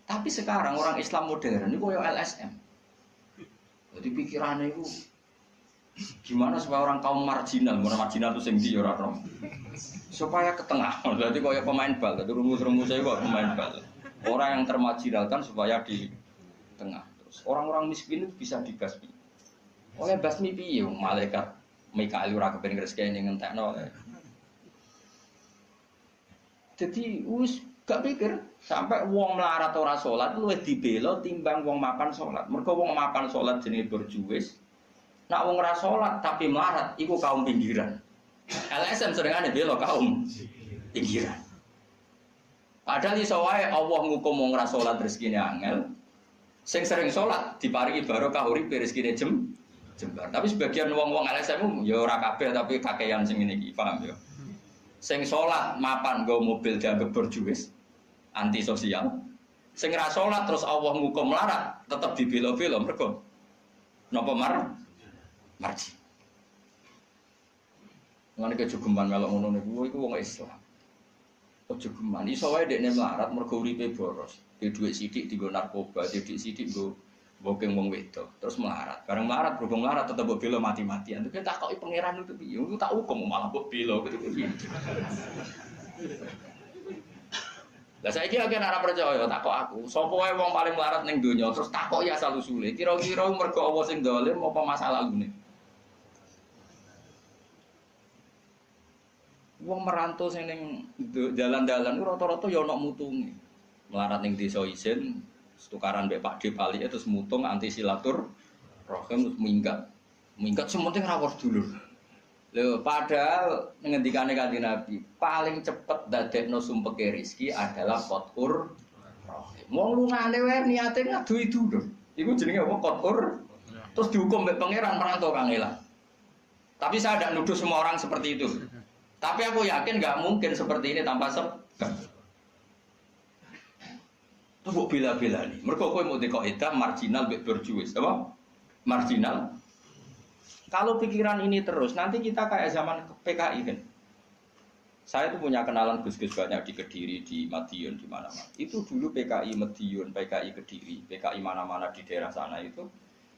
A: Tapi sekarang orang Islam modern itu koyo LSM. Jadi pikirannya itu gimana supaya orang kaum marginal itu sing ndi ora roh. Supaya ke tengah. Berarti koyo pemain bal, jadi rumus-rumusnya kok pemain bal. Orang yang termarginalkan supaya di tengah. Terus orang-orang miskin itu bisa dibasmi. Oleh basmi piye malaikat Mikail ora kepen ngreseki ngentekno. Jadi wis gak pikir sampai wong melarat ora salat luwih dibela timbang wong mapan salat. Mergo wong mapan salat jenenge berjuwis. Nak wong ora salat tapi melarat iku kaum pinggiran. LSM serengane bela kaum pinggiran. Padahal iso wae Allah ngukum wong ora salat rezekine angel. Sing sering salat diparingi barokah urip rezekine jembar. Tapi sebagian wong-wong LSM ya ora kabeh tapi kakean sing ngene iki, paham ya? Sing salat mapan nggo mobil dianggap berjuwis. Antisosial. Sing ra salat terus Allah ngukum melarat, tetep dibela-bela mergo napa marji. Ngene kejogeman melok ngono niku iku wong Islam. Kejogeman iso wae dekne melarat mergo uripe boros. Di dhuwit sithik dienggo narkoba, di dhuwit sithik nggo bokeng wong wedok, terus melarat. Bareng melarat berhubung melarat tetep mbok bela mati-matian. Tapi tak takoki pangeran itu piye? Aku tak hukum malah mbok bela gitu piye. Lah saiki akeh ora percaya takok aku. Sapa wae wong paling melarat ning donya terus takok ya asal usule. Kira-kira mergo Allah sing dolim apa masalah ngene? Wong merantau sing ning dalan-dalan ku rata-rata ya ana mutunge. Melarat ning desa isin, tukaran mbek Pak D Pali terus mutung anti silaturahim terus minggat. Minggat sementing rawuh dulur. Lho padahal ngendikane Kanjeng Nabi, paling cepet dadekno sumpeke rezeki adalah qotkur rahim. Wong lungane wae niate ngadui dulur. Iku jenenge apa qotkur? Terus dihukum mbek pangeran merantau kangelan. Tapi saya tidak nuduh semua orang seperti itu. Tapi aku yakin nggak mungkin seperti ini tanpa sebab. Itu kok bila-bila nih. Mereka kau mau dikoidah marginal berjuis, apa? Marginal. Kalau pikiran ini terus, nanti kita kayak zaman PKI kan. Saya tuh punya kenalan gus-gus banyak di Kediri, di Madiun, di mana-mana. Itu dulu PKI Madiun, PKI Kediri, PKI mana-mana di daerah sana itu.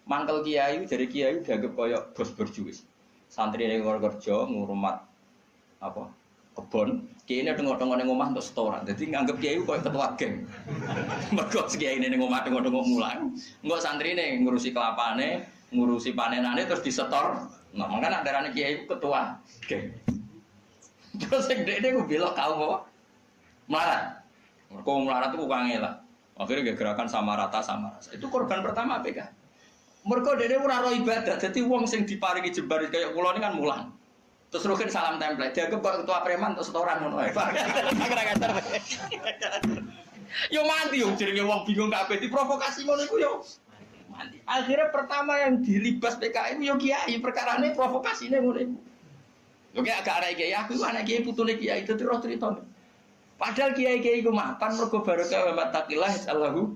A: Mangkel kiai, dari kiai dianggap kayak bos berjuis. Santri yang kerja ngurmat apa kebon, kiai ini tengok-tengok neng omah untuk setoran. Jadi nganggep kiai kayak ketua geng. Mergo kiai ini neng omah tengok-tengok mulang, nggak santri ini ngurusi kelapane, ngurusi panenane terus disetor. Nah, makanya darane kiai ketua geng. Terus yang dia gue bilang kau apa? Melarat. Mergo melarat itu ukangnya lah. Akhirnya gerakan sama rata sama rasa. Itu korban pertama PK. Mergo dia ora ro ibadah. Jadi wong sing diparingi jembar kayak kula ini kan mulang. Terus rukin salam template, dia kebak ketua preman terus setoran ngono ae. Yo mati yo jenenge wong bingung kabeh diprovokasi ngono iku yo. Mati. Akhirnya pertama yang dilibas PKI yo kiai, perkarane provokasine ngono iku. Lho kayak agak arek kiai aku anak kiai putune kiai itu terus cerita. Padahal kiai-kiai iku mapan mergo barokah wa taqillah Allahu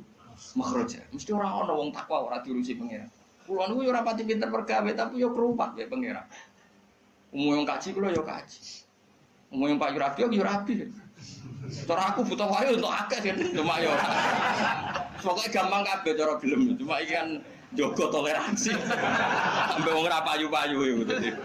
A: makhraja. Mesti ora ana wong takwa ora diurusi pangeran. Kulo niku yo ora pati pinter pergawe tapi yo kerupat ya pangeran. Umum yang kaji kulo yo kaji. Umum yang Pak Yurabi yo rabi. Cara aku butuh wae untuk akeh kan cuma yo. Pokoke gampang kabeh cara film cuma iki kan njogo toleransi. Sampai wong ora payu-payu iku dadi.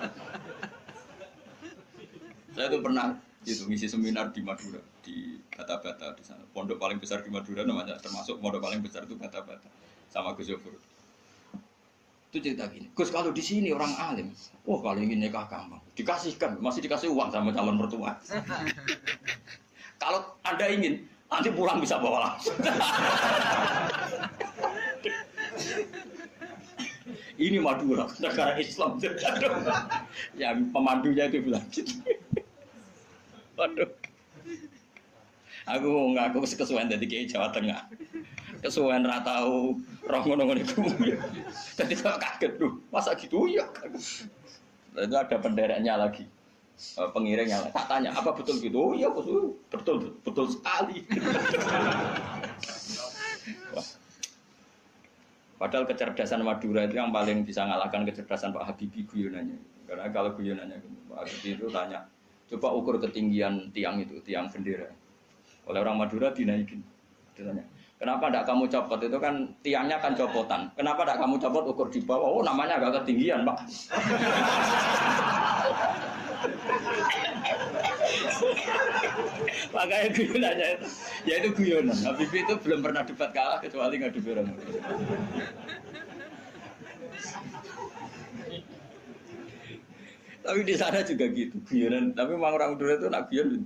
A: Saya tuh pernah itu ngisi seminar di Madura di Bata-Bata di sana. Pondok paling besar di Madura namanya termasuk pondok paling besar itu Bata-Bata sama Gus Yofur. Itu cerita gini, Gus kalau di sini orang alim, wah kalau ingin nikah gampang, dikasihkan, masih dikasih uang sama calon mertua. Kalau Anda ingin, nanti pulang bisa bawa langsung. Ini Madura, negara Islam. Yang pemandunya itu bilang gitu. Waduh. Aku ngaku kesuwen dari kiai Jawa Tengah. Kesuwen ra tau roh ngono-ngono iku. Dadi kok kaget lho. Masa gitu ya? Itu ada pendereknya lagi. Pengiringnya tak tanya, apa betul gitu? Oh iya, betul, betul sekali. Wah. Padahal kecerdasan Madura itu yang paling bisa ngalahkan kecerdasan Pak Habibie guyonannya. Karena kalau guyonannya Pak Habibie itu tanya, coba ukur ketinggian tiang itu, tiang bendera. Oleh orang Madura dinaikin. Ditanya, kenapa tidak kamu copot? Itu kan tiangnya kan copotan. Kenapa tidak kamu copot ukur di bawah? Oh namanya agak ketinggian Pak. Makanya guyonannya itu, ya itu guyonan. Habibie itu belum pernah debat kalah kecuali ngadu orang. Tapi di sana juga gitu guyonan. Tapi memang orang Madura itu nak guyon.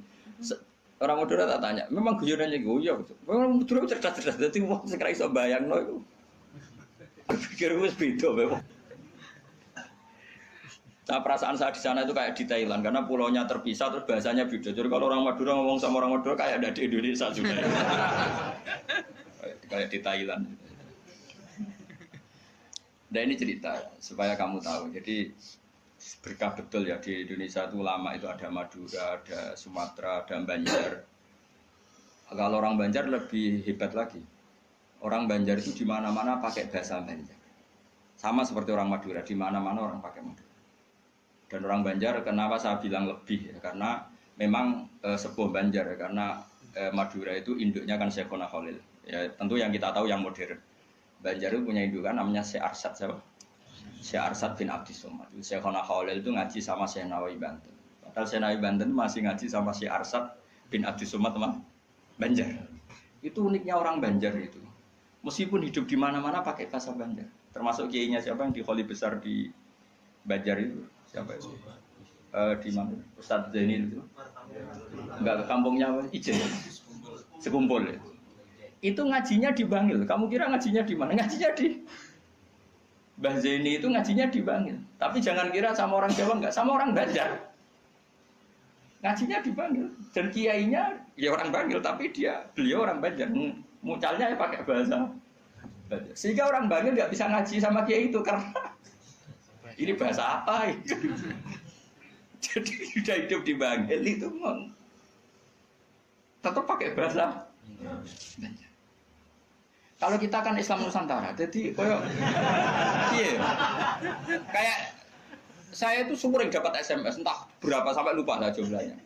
A: Orang Madura tak tanya, memang guyonannya gitu ya. Memang Madura cerdas-cerdas. Jadi wong sekarang iso bayangno itu. Pikir wis beda memang. Nah, perasaan saya di sana itu kayak di Thailand karena pulaunya terpisah terus bahasanya beda. Jadi kalau orang Madura ngomong sama orang Madura kayak ada di Indonesia juga. Kayak di Thailand. Dan ini cerita supaya kamu tahu. Jadi berkah betul ya di Indonesia itu lama itu ada Madura, ada Sumatera, ada Banjar. Kalau orang Banjar lebih hebat lagi. Orang Banjar itu di mana-mana pakai bahasa Banjar. Sama seperti orang Madura, di mana-mana orang pakai Madura. Dan orang Banjar kenapa saya bilang lebih ya, karena memang sebuah Banjar ya, karena Madura itu induknya kan Syekhona Khalil ya, tentu yang kita tahu yang modern. Banjar itu punya indukan namanya Syekh Arsad siapa? Syekh Arsad bin Abdis Somad. Syekhona Khalil itu ngaji sama Syekh Nawawi Banten, padahal Syekh Nawawi Banten masih ngaji sama Syekh Arsad bin Abdis Somad Banjar. Itu uniknya orang Banjar itu. Meskipun hidup di mana-mana pakai bahasa Banjar. Termasuk kiainya siapa yang di Kholi besar di Banjar itu? Siapa itu? Di mana? Ustadz Zainil itu. Enggak, ke kampungnya Ijen. Sekumpul ya. Itu ngajinya di Bangil. Kamu kira ngajinya di mana? Ngajinya di Mbah Zaini itu ngajinya di Bangil. Tapi jangan kira sama orang Jawa, enggak, sama orang Banjar. Ngajinya di Bangil. Dan kiainya ya orang Bangil, tapi beliau orang Banjar. Mucalnya ya pakai bahasa Banjar. Sehingga orang Bangil enggak bisa ngaji sama kiai itu karena ini bahasa apa itu? Jadi sudah hidup di Bangil itu tetap pakai bahasa Banjar. Kalau kita kan Islam Nusantara, jadi kayak saya itu sering dapat SMS, entah berapa sampai lupa lah jumlahnya.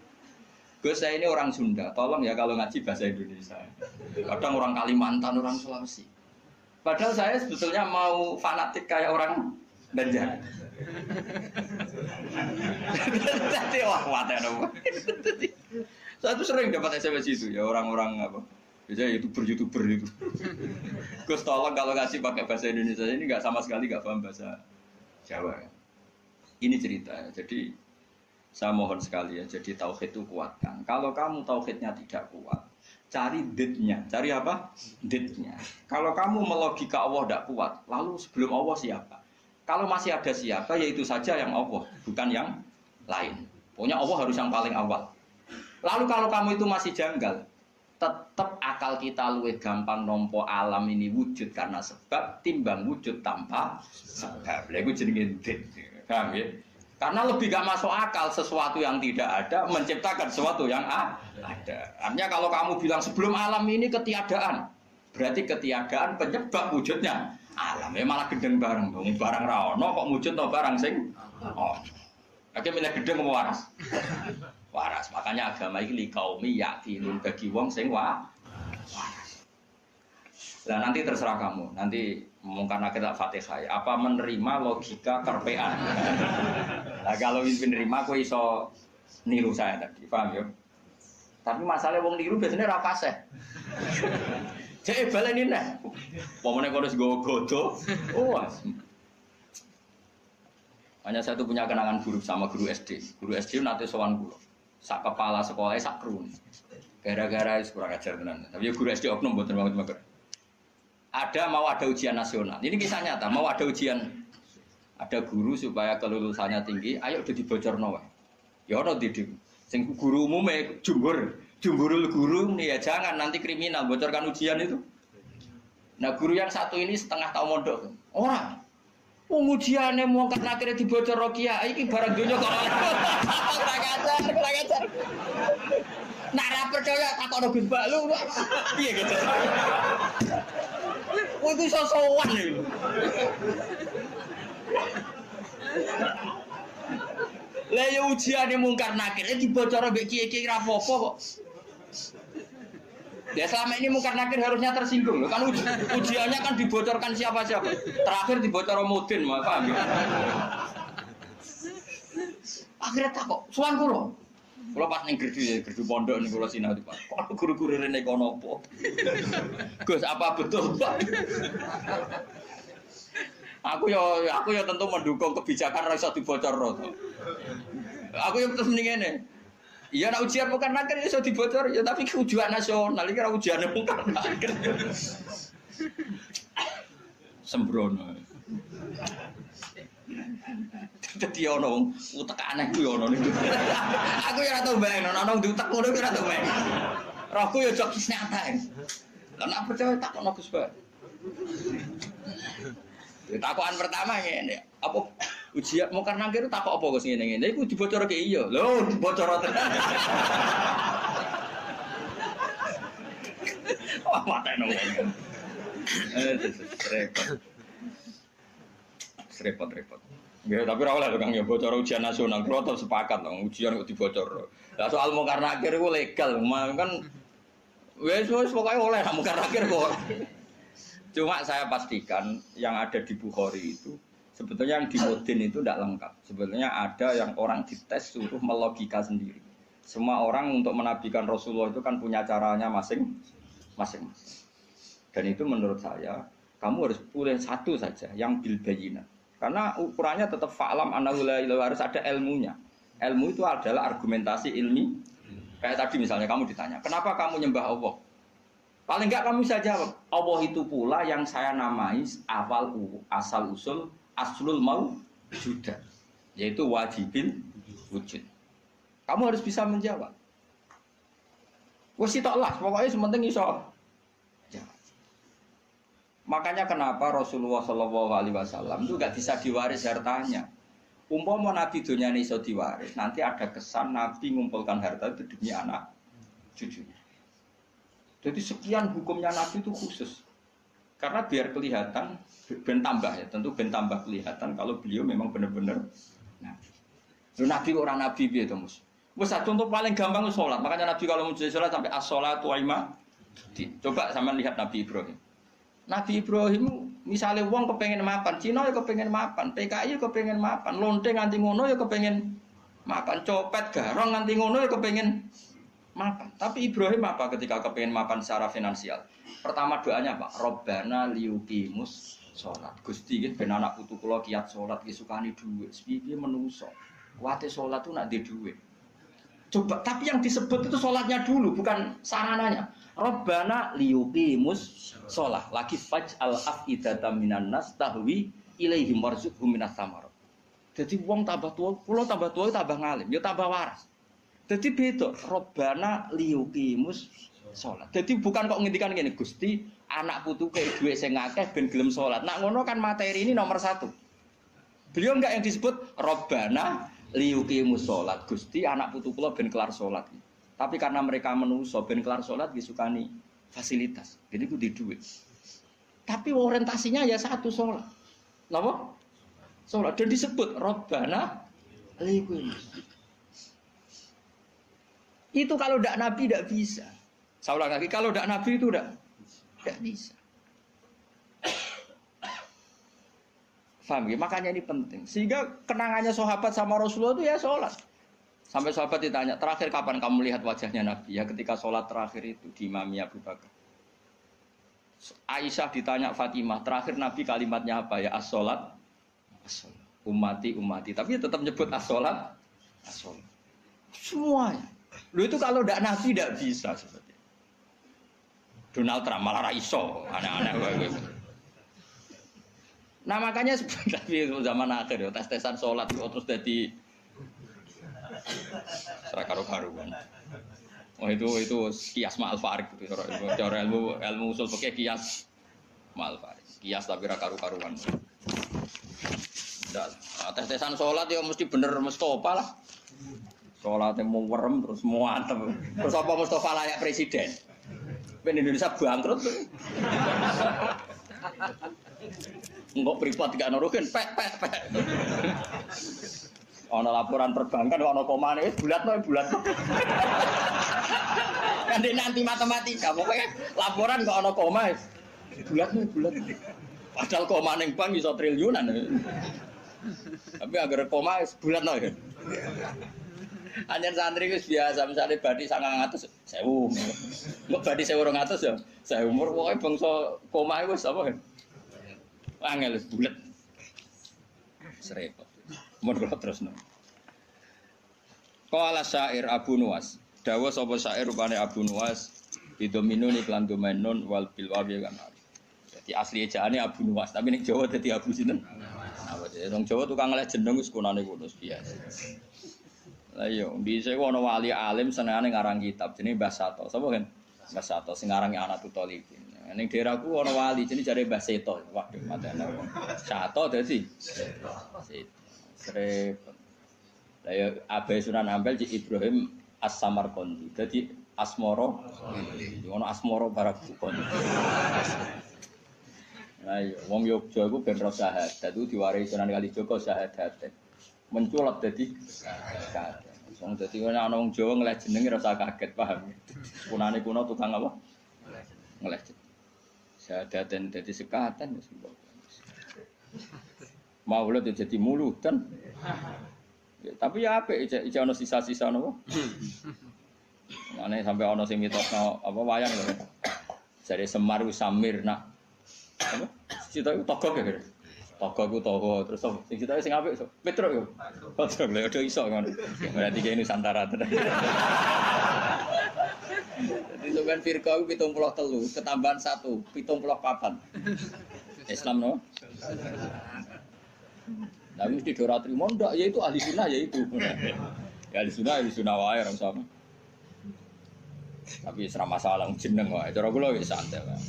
A: Gus, saya ini orang Sunda, tolong ya kalau ngaji bahasa Indonesia. Kadang orang Kalimantan, orang Sulawesi. Padahal saya sebetulnya mau fanatik kayak orang Banjar. Jadi wah wadah dong. Saya tuh sering dapat SMS itu ya orang-orang apa? Biasanya YouTuber itu. Gus tolong kalau ngasih pakai bahasa Indonesia ini nggak sama sekali nggak paham bahasa Jawa. Ini cerita. Jadi saya mohon sekali ya. Jadi tauhid itu kuatkan. Kalau kamu tauhidnya tidak kuat, cari ditnya. Cari apa? Ditnya. Kalau kamu melogika Allah tidak kuat, lalu sebelum Allah siapa? Kalau masih ada siapa, yaitu saja yang Allah, bukan yang lain. Pokoknya Allah harus yang paling awal. Lalu kalau kamu itu masih janggal, tetap akal kita luwih gampang nompo alam ini wujud karena sebab timbang wujud tanpa sebab. Lha iku jenenge dit. Paham ya? Karena lebih gak masuk akal sesuatu yang tidak ada menciptakan sesuatu yang ada. Artinya kalau kamu bilang sebelum alam ini ketiadaan, berarti ketiadaan penyebab wujudnya alam. Ya malah gendeng bareng dong. Barang ra ono kok wujud no barang sing ono. Oke milih gendeng apa waras? Waras. Makanya agama ini kaumi yakinun bagi wong sing waras. Nah nanti terserah kamu. Nanti karena kita Fatihah. Apa menerima logika kerpean? Nah kalau menerima, aku iso niru saya tadi. Paham ya? Tapi masalah wong niru biasanya ra pas. Cek baleni nek. Pomone kono sing godo. Oh. Hanya saya tuh punya kenangan buruk sama guru SD. Guru SD nanti sowan kula. Sak kepala sekolahnya sak krun. Gara-gara kurang ajar tenan. Tapi guru SD oknum mboten banget. Mau ada ujian nasional. Ini kisah nyata, mau ada ujian. Ada guru supaya kelulusannya tinggi, ayo udah dibocorno wae. Ya ono didik. Sing guru umume jumburul guru nih ya jangan nanti kriminal bocorkan ujian itu. Nah, guru yang satu ini setengah tahun mondok. Ora. Ujiane mau kan akhirnya dibocor kiai iki barang donya kok. Kurang ajar. Nak ra percaya takokno Gus Bak lu. Piye gitu. Kowe iku iso sowan lho. Lah ya ujiane mungkar nakir dibocor mbek kiai-kiai ra apa-apa kok. Ya selama ini mungkar nakir harusnya tersinggung loh. Kan ujiannya kan dibocorkan siapa-siapa. Terakhir dibocor Mudin, paham ya? Akhirnya takok, suwan kula. Kula pas ning gerdu pondok ning kula sinau Pak. Kok guru-guru rene kono apa? Gus, apa betul, Pak? Aku ya tentu mendukung kebijakan ra iso dibocorno. Aku ya terus mending ngene. Iya nak ujian bukan nakir iso dibocor ya tapi ujian nasional iki ora ujiane bukan nakir. Sembrono. Dadi ono utek aneh ku yo ono niku. Aku ya ora tau bayang ono diutek ngono ki ora tau bayang. Rohku yo jok nyata. Lah nek percaya takon Gus Bak. Takokan pertama ngene, apa ujian mau karena kira takok apa Gus ngene-ngene iku dibocorke iya. Lho, dibocor tenan. Wah, mateno. Repot. Ya, tapi ora oleh Kang ya bocor ujian nasional. Kulo tetep sepakat lho, ujian kok dibocor. Lah soal mau karena akhir iku legal, kan wis pokoke oleh mau karena akhir kok. Cuma saya pastikan yang ada di Bukhari itu sebetulnya yang di Mudin itu tidak lengkap. Sebetulnya ada yang orang dites suruh melogika sendiri. Semua orang untuk menabikan Rasulullah itu kan punya caranya masing-masing. Dan itu menurut saya kamu harus pilih satu saja yang bil bayyinah. Karena ukurannya tetap fa'lam annahu la ilaha, harus ada ilmunya. Ilmu itu adalah argumentasi ilmi. Kayak tadi misalnya kamu ditanya, kenapa kamu nyembah Allah? Paling enggak kamu bisa jawab, Allah itu pula yang saya namai asal usul aslul maujudah, yaitu wajibil wujud. Kamu harus bisa menjawab. Wes sitok lah, pokoknya sementing iso. Makanya kenapa Rasulullah Shallallahu Alaihi Wasallam itu nggak bisa diwaris hartanya. Umpama Nabi dunia ini iso diwaris, nanti ada kesan Nabi mengumpulkan harta itu demi anak cucunya. Jadi sekian hukumnya Nabi itu khusus. Karena biar kelihatan, ben tambah ya, tentu ben tambah kelihatan kalau beliau memang benar-benar Nabi. Nabi orang Nabi itu mus. Wes contoh paling gampang itu sholat. Makanya Nabi kalau mau sholat sampai as-sholatu wa ima. Coba sama lihat Nabi Ibrahim. Nabi Ibrahim misalnya wong kepengen mapan, Cina ya kepengen mapan, PKI ya kepengen mapan, lonte nganti ngono ya kepengen mapan, copet garong nganti ngono ya kepengen mapan. Tapi Ibrahim apa ketika kepengen mapan secara finansial? Pertama doanya apa? Robbana liyuqimus sholat. Gusti iki ben anak putu kula kiat sholat ki sukani dhuwit. Piye menungso. Kuwate sholat tuh nak di dhuwit. Coba, tapi yang disebut itu sholatnya dulu, bukan sarananya. Robbana liyuqimus sholat. Lagi faj'al af'idatan minan nas tahwi ilaihim warzuqhum minas samarat. Jadi wong tambah tua, kula tambah tua tambah ngalim, ya tambah waras. Jadi beda, Robbana liyuqimus sholat. Jadi bukan kok ngendikan gini, Gusti anak putu kayak duit sing akeh ben gelem sholat. Nak ngono kan materi ini nomor satu. Beliau enggak yang disebut Robbana liyuqimus sholat. Gusti anak putu kula ben kelar sholat. Tapi karena mereka menuso ben kelar sholat disukani fasilitas. Jadi ku di duit. Tapi orientasinya ya satu sholat. Napa? Sholat. Dan disebut Robbana liyuqimus. Itu kalau tidak Nabi tidak bisa. Saya ulang lagi, kalau tidak Nabi itu tidak bisa. Faham ya? Makanya ini penting. Sehingga kenangannya sahabat sama Rasulullah itu ya sholat. Sampai sahabat ditanya, terakhir kapan kamu melihat wajahnya Nabi? Ya ketika sholat terakhir itu di Imami Abu Bakar. Aisyah ditanya Fatimah, terakhir Nabi kalimatnya apa ya? As-sholat, as-sholat. Ummati. Tapi tetap nyebut as-sholat, as-sholat. Semuanya. Lu itu kalau tidak Nabi tidak bisa seperti itu. Donald Trump malah raiso, aneh-aneh. Nah makanya sebenarnya zaman akhir ya tes-tesan sholat terus jadi serakaru-karuan. Oh itu kias ma'al farik itu cara ilmu usul pakai kias ma'al farik. Kias tapi rakaru-karuan. Tes-tesan sholat ya mesti bener Mustafa lah. Sholatnya mau werem terus mau antem. Terus apa Mustafa layak presiden? Ben Indonesia bangkrut tuh. Enggak privat gak nurukin pek. Ono laporan perbankan ono komane bulat. Nanti matematika pokoknya laporan kok ono koma bulat. Padahal koma ning bank iso triliunan. Tapi agar koma bulat no ya. Anjen santri wis biasa misale badi 900 1000. Mbok badi 1200 ya. Saya umur pokoke bangsa koma wis apa kan. Angel bulat. Serepot. Mun kula terusno. Qala syair Abu Nuwas. Dawa sapa syair rupane Abu Nuwas bidominun iklan domenun wal bil wawi kan. Jadi asli ejaane Abu Nuwas, tapi ning Jawa dadi Abu sinten? Apa dadi wong Jawa tukang ngeleh jeneng wis kunane ngono biasa. Lah iya, dhisik ana wali alim senengane ngarang kitab jenenge Mbah Sato. Sapa kan? Mbah Sato sing ngarange Anatul Talibin. Ning daerahku ana wali jenenge jare Mbah Seto. Waduh, matane. Sato dadi Seto. Serep. Lah ya Abai Sunan Ampel Cik Ibrahim As-Samarqandi. Dadi Asmoro. Ono Asmoro Barakukon. Lah iya, wong Yogya iku ben ro syahadat itu diwarisi Sunan Kalijaga syahadat. Menculap dadi syahadat. Wong dadi ana wong Jawa ngeleh jenenge rasa kaget, paham. Kunane kuno tukang apa? Ngeleh. Syahadaten dadi sekatan wis. Maulud jadi muludan. Ya, tapi ya apik ijek ono sisa-sisa napa. Mane sampai ono sing mitosno apa wayang lho. Jare Semar ku Samir nak apa? Cita iku togok ya. Togok ku toho terus sing cita sing apik Petruk yo. Petruk lho udah iso ngono. Berarti kene Nusantara tenan. Jadi sampean firqa ku 73 ketambahan 1 74. Islam no. Nah, mesti dora trimo ndak ya itu ahli sunnah ya itu. Ya ahli sunnah wae ora sama. Tapi serama masalah jeneng wae. Cara kula wis santai wae.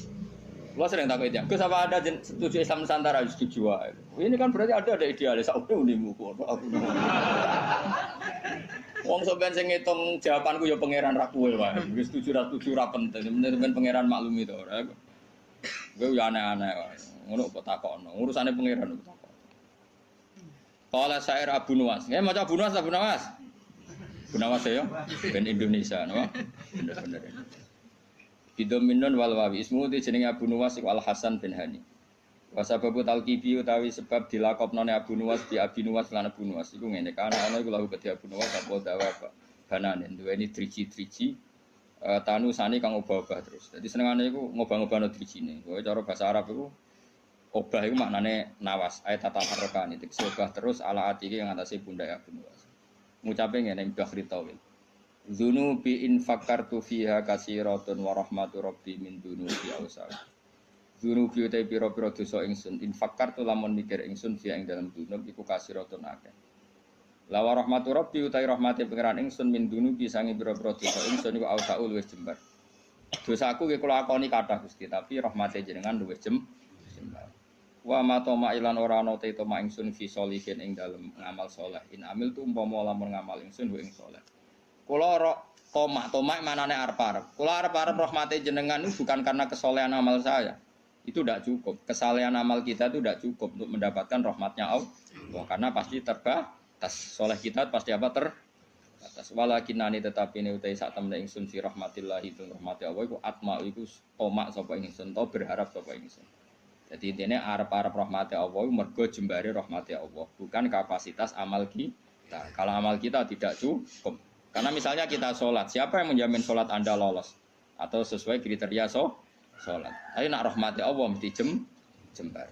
A: Kula sering takut dia. Gus apa ada setuju Islam Nusantara setuju wae. Ini kan berarti ada idealis sak unimu kok aku. Wong sampean sing ngitung jawabanku ya pangeran ra kowe wae. Wis setuju ra penting. Bener-bener pangeran maklumi to ora. Gue ya aneh-aneh wae. Ngono kok takokno. Urusane pangeran kok takok. Qala syair Abu Nuwas. Nggih maca Abu Nuwas Abu Nuwas. Abu Nuwas ya ben Indonesia no. Bener-bener. Bidominun wal wawi ismu di jenenge Abu Nuwas iku Al Hasan bin Hani. Wa sababu talqibi utawi sebab dilakopnone Abu Nuwas di Abi Nuwas lan Abu Nuwas iku ngene kana ana iku lahu kedhi Abu Nuwas apa dawa banane duweni driji-driji tanu sani kang obah-obah terus. Dadi senengane iku ngobah-ngobahno drijine. Kowe cara bahasa Arab iku obah itu maknanya nawas, ayat tata harokani, obah terus ala atiki yang atasnya pundak Abu Nuwas. Ngucapin ngene Bahri Tawil. Dzunubi in fakartu fiha kasiratun wa rahmatu rabbi min dzunubi awsal. Dzunubi utai pira-pira dosa ingsun, in fakartu lamun mikir ingsun fiha ing dalam dzunub iku kasiratun akeh. La wa rahmatu rabbi utai rahmate pangeran ingsun min dzunubi sange pira-pira dosa ingsun iku awsaul wis jembar. Dosaku nggih kula akoni kathah Gusti, tapi rahmate jenengan luwih jembar. Wa ma toma ilan ora ana te toma ingsun fi sholihin ing dalem ngamal saleh in amil tu umpama lamun ngamal ingsun ing saleh kula ora toma manane arep-arep kula arep-arep rahmate jenengan itu bukan karena kesolehan amal saya itu tidak cukup kesalehan amal kita itu tidak cukup untuk mendapatkan rahmatnya Allah karena pasti terbatas saleh kita pasti apa terbatas walakinani tetapi ini utai sak temne ingsun fi rahmatillah itu rahmati Allah iku atma iku toma sapa ingsun to berharap sapa ingsun. Jadi intinya arep-arep rahmati Allah mergo jembare rahmati Allah, bukan kapasitas amal kita. Kalau amal kita tidak cukup. Karena misalnya kita sholat, siapa yang menjamin sholat Anda lolos? Atau sesuai kriteria sholat. Tapi nak rahmati Allah mesti jembar.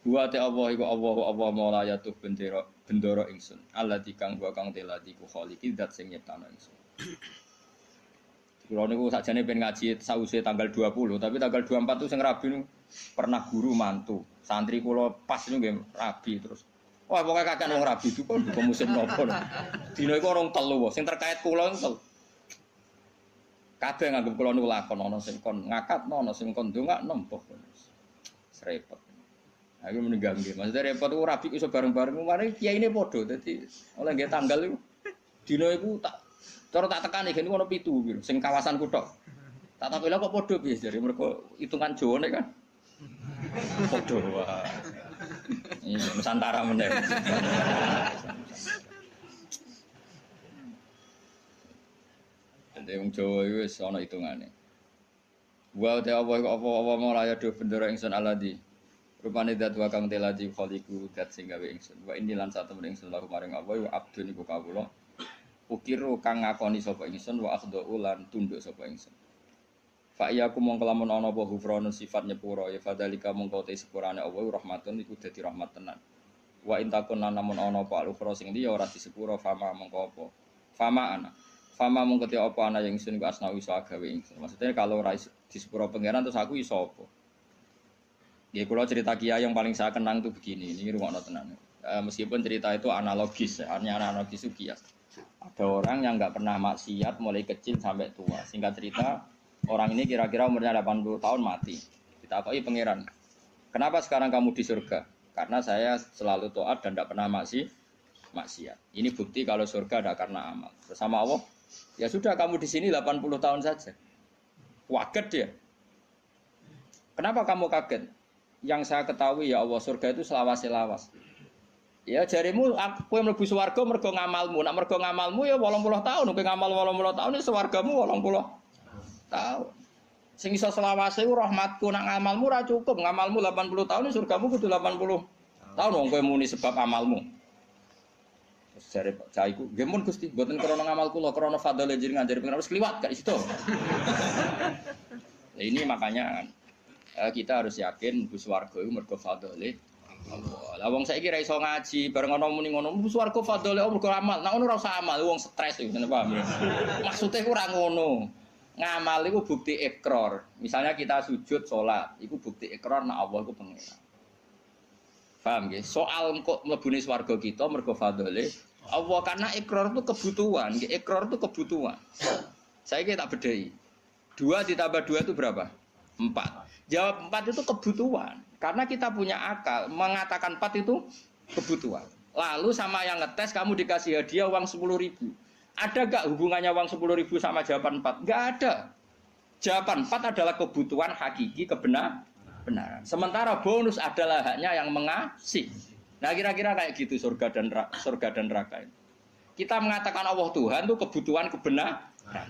A: Buat Allah iku Allah maula yatuh bendoro ingsun. Allah dikang wa kang teladi ku khaliqi zat sing nyiptano ingsun. Kulo niku sakjane pengen ngaji sause tanggal 20, tapi tanggal 24 itu sing rabi niku pernah guru mantu. Santri kula pas niku nggih rabi terus. Wah, pokoke kakean wong rabi itu kok musim nopo. Dina iku orang telu, sing terkait kula niku. Kabeh nganggep kula niku lakon ana sing kon ngakatno, ana sing kon ndongakno mbah. Repot. Aku meninggal nggih. Maksudnya repot ku rabi iso bareng-bareng, mari kiyaine padha. Dadi oleh nggih tanggal iku dina iku tak cara tak tekani gene ono 7 piro sing kawasan kuthok. Tak takoni kok padha piye jare mergo hitungan Jawane kan. Padha wae. Iya Nusantara meneh. Dadi wong Jawa iku wis ana hitungane. Wa ta apa mulaya do bendera ingsun aladi. Rupane dat wa kang teladi khaliqu dat sing gawe ingsun. Wa inni lan satemene ingsun laku maring apa wa abdun iku kawula. Ukiru kang ngakoni sapa ingsun wa akhdhu lan tunduk sapa ingsun. Fa iya ku mongko lamun ana apa ghufranun sifat nyepura ya fadzalika mongko te sepurane Allah rahmatun iku dadi rahmat tenan. Wa intakun lan namun ana apa al-ukhra sing liya ora disepura fama mongko apa. Fama mongko te apa ana yang ingsun iku asna iso gawe ingsun. Maksudnya kalau ora disepura pangeran terus aku iso apa. Ya kula cerita kiai yang paling saya kenang itu begini, ini rungokno tenan. Meskipun cerita itu analogis, hanya analogis itu kias. Ada orang yang nggak pernah maksiat mulai kecil sampai tua. Singkat cerita, orang ini kira-kira umurnya 80 tahun mati. Ditakoi pangeran, kenapa sekarang kamu di surga? Karena saya selalu taat dan tidak pernah maksiat. Ini bukti kalau surga ada karena amal. Bersama Allah, ya sudah kamu di sini 80 tahun saja. Kaget dia. Kenapa kamu kaget? Yang saya ketahui ya Allah surga itu selawas-selawas. Ya jarimu kowe mlebu swarga mergo ngamalmu. Nek mergo ngamalmu ya 80 tahun, kowe ngamal 80 tahun ya swargamu 80 tahun. Sing iso selawase ku rahmatku, nek ngamalmu ora cukup, ngamalmu 80 tahun ya surgamu kudu 80 tahun wong kowe muni sebab amalmu. Jare cah iku, nggih mun Gusti, mboten krana ngamal kula, krana fadhole jenengan jare pengen harus kliwat gak situ. Ini makanya kita harus yakin mlebu swarga iku mergo fadhole Allah. Lah wong saiki ra iso ngaji, bareng ana muni ngono, mlebu swarga fadhole Allah mergo amal. Nek ngono ora usah amal, wong stres iku, paham ya? Maksude ku ora ngono. Ngamal iku bukti ikrar. Misalnya kita sujud salat, iku bukti ikrar nek Allah iku pengira. Paham nggih? Soal kok mlebune swarga kita mergo fadhole Allah, karena ikrar itu kebutuhan, ikrar itu kebutuhan. Saya kira tak bedai. 2 ditambah 2 itu berapa? 4. Jawab 4 itu kebutuhan. Karena kita punya akal, mengatakan 4 itu kebutuhan. Lalu sama yang ngetes kamu dikasih hadiah uang 10.000. Ada gak hubungannya uang 10.000 sama jawaban 4? Gak ada. Jawaban 4 adalah kebutuhan hakiki kebenaran. Sementara bonus adalah haknya yang mengasih. Nah kira-kira kayak gitu surga dan neraka itu. Kita mengatakan Allah Tuhan itu kebutuhan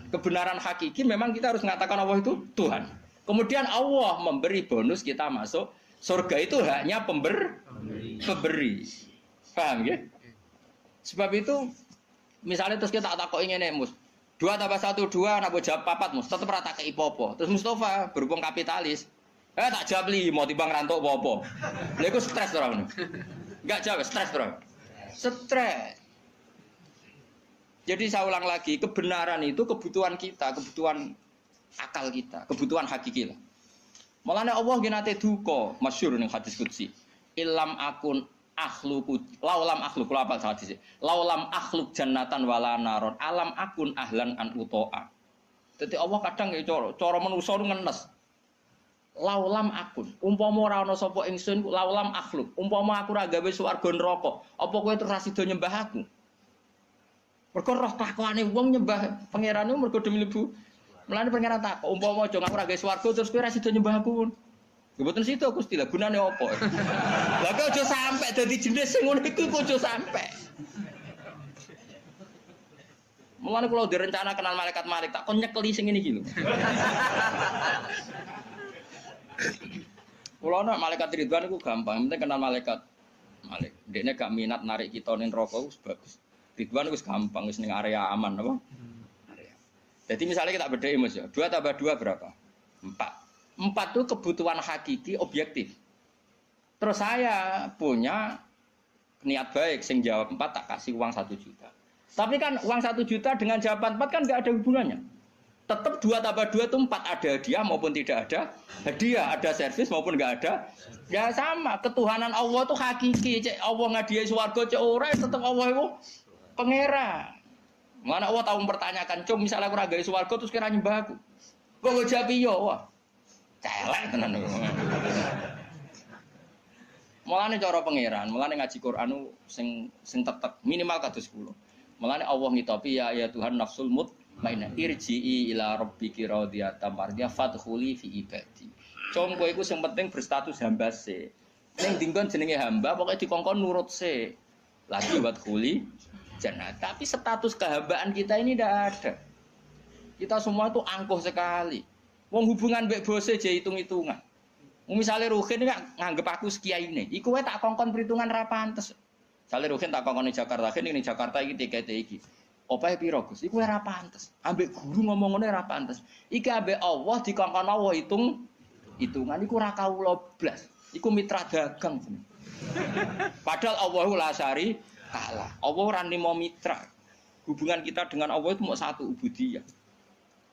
A: kebenaran hakiki, memang kita harus mengatakan Allah itu Tuhan. Kemudian Allah memberi bonus kita masuk surga, itu haknya pemberi. Paham ya? Sebab itu misalnya terus kita takok ngene Mus. 2 tambah 1 2, nak jawab 4 Mus, tetep ora tak kei apa-apa. Terus Mustafa berhubung kapitalis, tak jawab 5 timbang rantuk apa-apa. Lha iku stres ora ngono. Enggak jawab, stres bro. Stres. Jadi saya ulang lagi, kebenaran itu kebutuhan kita, kebutuhan akal kita, kebutuhan hakiki lah. Mulane Allah nate duka, masyhur ning hadis qudsi. Ilam akun akhluku, laulam akhluk kula apa hadis. Laulam akhluk jannatan wala naron, alam akun ahlan an utoa. Dadi Allah kadang ya cara manusa ngenes. Laulam akun, umpama ora ana sapa ingsun, laulam akhluk, umpama aku ora gawe swarga neraka, apa kowe terus ra sida nyembah aku? Mergo roh kelakuane wong nyembah pangerane mergo demi mlebu. Mulane pangeran takok, umpama aja aku ora gawe swarga terus kowe ra sida nyembah aku. Lha mboten sida Gusti, lha gunane apa? Lah kok aja sampe dadi jenis sing ngono iku kok aja sampe. Mulane kula direncana kenal malaikat tak kon nyekeli sing ngene iki lho. Kalau nak malaikat Ridwan itu gampang, penting kenal malaikat. Dia gak minat narik kita ning neraka wis bagus. Ridwan itu gampang, wis ning area aman apa? Area. Jadi misalnya kita bedai Mas ya, 2 tambah 2 berapa? 4. 4 itu kebutuhan hakiki objektif. Terus saya punya niat baik, sing jawab 4 tak kasih uang 1 juta. Tapi kan uang 1 juta dengan jawaban 4 kan gak ada hubungannya. Tetap 2 tambah 2 itu 4, ada hadiah maupun tidak ada hadiah, ada servis maupun enggak ada. Ya sama, ketuhanan Allah itu hakiki. Cek Allah ngadiahi swarga cek ora tetap Allah itu pangeran. Mana Allah tahu mempertanyakan, "Cum, misalnya aku ora gawe swarga terus kira nyembah aku." Kok go jawab iya, wah. Celek tenan. Mulane cara pangeran, mulane ngaji Quran sing tetep minimal kados 10. Mulane Allah ngitopi ya Tuhan nafsul mutmainnah irji'i ila rabbiki radiyatan mardiyah fadkhuli fi ibadi. Cung kowe iku sing penting berstatus hamba se. Ning dingkon jenenge hamba pokoke dikongkon nurut se. Lagi wadkhuli jannah. Tapi status kehambaan kita ini tidak ada. Kita semua itu angkuh sekali. Wong hubungan mbek bose je hitung-hitungan. Misalnya Ruhin nganggep aku sekiyaine, iku wae tak kongkon perhitungan ra pantes. Misale Ruhin tak kongkon ning Jakarta, ning Jakarta iki tikete iki. Opahe piro Gus? Iku ora pantes. Ambek guru ngomong ngene ora pantes. Iki ambek Allah dikongkon Allah hitungan iku ora kawula blas. Iku mitra dagang. Padahal Allah la syari kalah. Allah ora nimo mitra. Hubungan kita dengan Allah itu mau satu ubudiyah.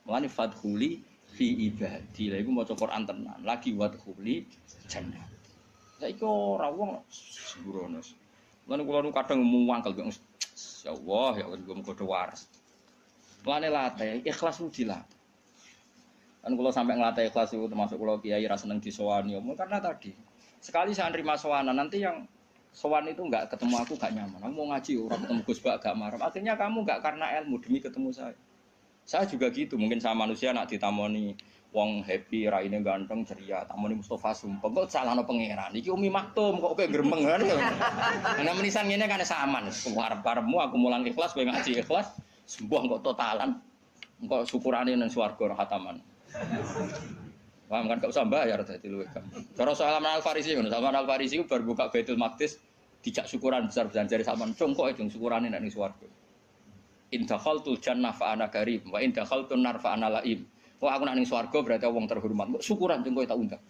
A: Mulane fadkhuli fi ibadi. Lha iku maca Quran tenan. Lagi wadkhuli jannah. Saiki ora wong sembrono. Mulane kula nu kadang muangkel kok ya Allah ya Allah muga waras. Mulane latih ikhlas ku dilatih. Kan kula sampai nglatih ikhlas itu termasuk kula kiai ra seneng disowani karena tadi sekali saya nerima sowanan nanti yang sowan itu enggak ketemu aku enggak nyaman. Aku mau ngaji ora ketemu Gus Bak agak marah. Akhirnya kamu enggak karena ilmu demi ketemu saya. Saya juga gitu, mungkin sama manusia nak ditamoni wong happy, raine ganteng, ceria, tamoni Mustafa sumpah, kok salahno pangeran. Iki Umi Maktum kok kowe gremeng kan. Ana menisan ngene kan saman. Arep-arepmu aku mulang ikhlas, kowe ngaji ikhlas, sembuh kok totalan. Engko syukurane nang swarga khataman. Paham kan gak usah bayar dadi luwih gampang. Cara Salman Al-Farisi ngono, Salman Al-Farisi bar buka Baitul Maqdis dijak syukuran besar-besaran jare sampean congkok itu syukurane nek ning swarga. In dakhaltul jannah fa ana karim wa in dakhaltun nar fa ana laim. Wah aku nek ning swarga berarti wong terhormat. Kok syukuran congkok tak undang.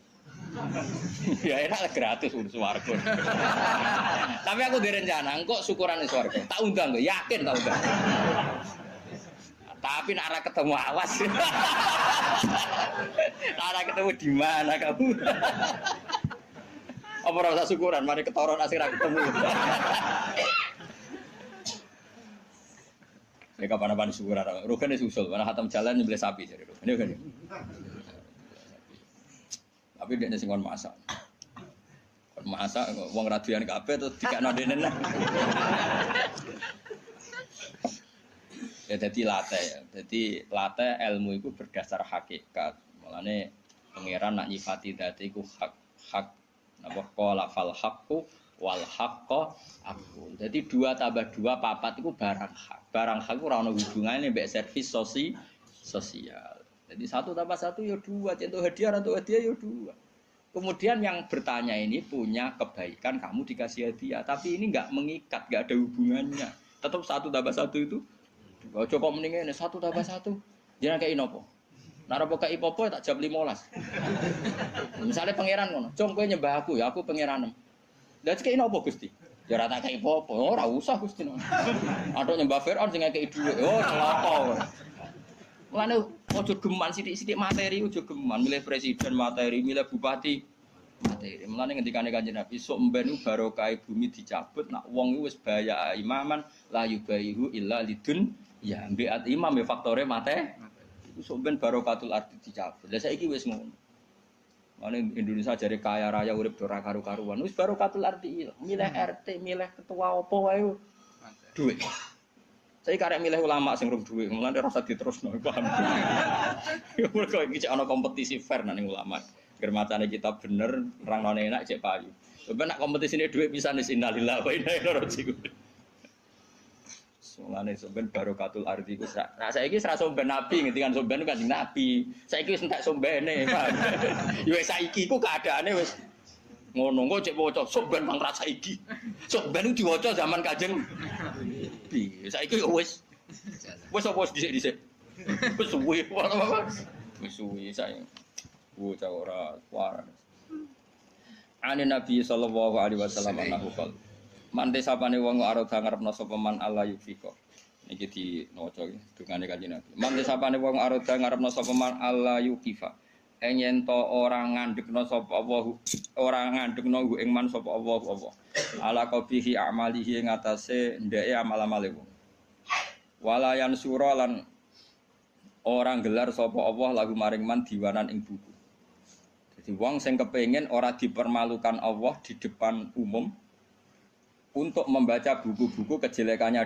A: Ya enak gratis urus swarga. Tapi aku direncana engko syukuran ning swarga. Tak undang kok, yakin tak undang. Tapi nek ora ketemu awas. Ora ketemu di mana kamu? Apa ora usah syukuran, mari ketoron asih ra ketemu. Nek kapan-kapan syukuran, rukane susul, ana khatam jalan nyembelih sapi jare rukane kan. Tapi dia sing kon masak. Kon masak wong radian kabeh terus dikakno denen. Ya jadi latih ilmu itu berdasar hakikat. Mulane pangeran nak nyifati dadi iku hak napa qala fal haqqu wal haqqo aku. Jadi 2 tambah 2 4 itu barang hak. Barang hak ora ono hubungane mbek servis sosial. Jadi 1 tambah 1 ya 2, contoh hadiah atau hadiah ya 2. Kemudian yang bertanya ini punya kebaikan kamu dikasih hadiah, tapi ini enggak mengikat, enggak ada hubungannya. Tetap 1 tambah 1 itu ojo kok mendingan 1 tambah 1. Jangan kayak inopo. Nara poka ipopo tak jam 15. Misalnya pangeran ngono, "Cung kowe nyembah aku ya, aku pangeran." Lah kayak inopo Gusti? Ya ora tak kayak ipopo. Ora usah Gusti. Atok nyembah Firaun sing ngekeki dhuwit. Oh, celaka. Mulane ojo geman sithik-sithik materi, ojo geman milih presiden materi, milih bupati materi. Mulane ngendikane Kanjeng Nabi, sok mben barokah bumi dicabut, nak wong iku wis bahaya imaman la yubaihu illa lidun. Ya, mbiat imam ya faktore mate. Iku sok ben barokatul ardi dicabut. Lah saiki wis ngono. Mane Indonesia jare kaya raya urip ora karu-karuan. Wis barokatul ardi milih RT, milih ketua opo wae duit. Saiki karek milih ulama sing rung duit, mulane rasa diterusno, paham. Ya mergo iki ana kompetisi fair nang ulama. Germacane kita bener, rangne enak cek payu. Ben nak kompetisine duit bisa nis innalillahi wa inna ilaihi raji'un. Mulane sampean barokatul ardi ku sak. Nah saiki ora somben nabi ngendikan somben Kanjeng Nabi. Saiki wis entek sombene, Pak. Ya wis saiki ku keadaane wis ngono kok cek waca somben mang ra saiki. Somben ku diwaca zaman Kanjeng Nabi. Saiki wis apa dhisik-dhisik. Wis suwi apa. Wis suwi saiki. Bocah ora waras. Ane Nabi sallallahu alaihi wasallam anahu qol. Mante sapane wong arep ngarepno sapa man Allah yufiko. Niki dinoco iki dungane Kanjeng Nabi. Mante sapane wong arep ngarepno sapa man Allah yukifa. Yen to ora ngandhekno sapa Allah, ora ngandhekno ing man sapa Allah apa. Ala qabihi amalihi ing atase ndeke amal-amale wong. Wala yansura lan ora gelar sapa Allah lagu maring man diwanan ing buku. Jadi wong sing kepengin ora dipermalukan Allah di depan umum untuk membaca buku-buku kejelekannya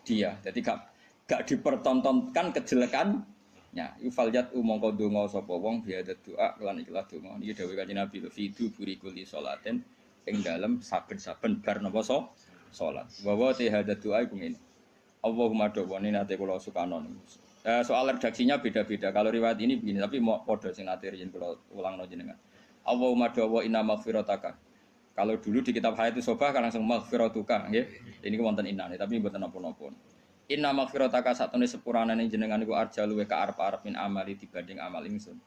A: dia. Jadi gak dipertontonkan kejelekannya. Ifaliyat umangka donga sapa wong biadat doa lan ikhlas donga. Niki dawuh Kanjeng Nabi fidu burikuli salaten ing dalem saben-saben bar napa salat. Wa te hadat doa iku ngene. Allahumma dawani nate kula sukano. Soal redaksinya beda-beda. Kalau riwayat ini begini, tapi mau padha sing nate riyen kula ulangno jenengan. Allahumma dawa inna maghfirataka. Kalau dulu di kitab Hayatus Sobah kan langsung maghfiratuka nggih. Ini wonten innane tapi mboten napa-napa. Inna maghfirataka satune sepuranane jenengan iku arjalu wa ka'arep-arep min amali dibanding amal ingsun.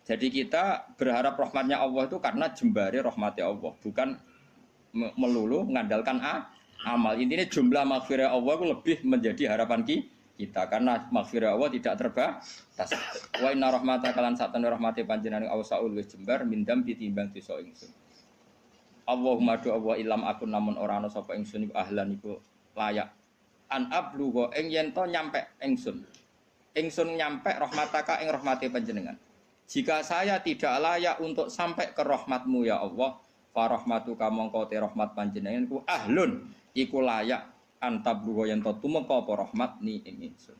A: Jadi kita berharap rahmatnya Allah itu karena jembare rahmati Allah, bukan melulu mengandalkan amal. Intinya jumlah maghfirah Allah itu lebih menjadi harapan kita karena maghfirah Allah tidak terbatas. Wa inna rahmataka lan satune rahmati panjenengan awsaul wis jembar mindam ditimbang dosa ingsun. Allahumma do Allah ilam akun namun ora ana sapa ingsun iku ahlan iku layak an ablugo ing yen to nyampe ingsun nyampe rahmataka ing rahmate panjenengan. Jika saya tidak layak untuk sampai ke rahmatmu ya Allah, fa rahmatuka mongko te rahmat panjenengan ku ahlun iku layak an tablugo yen to tumeka apa rahmat ni ing ingsun.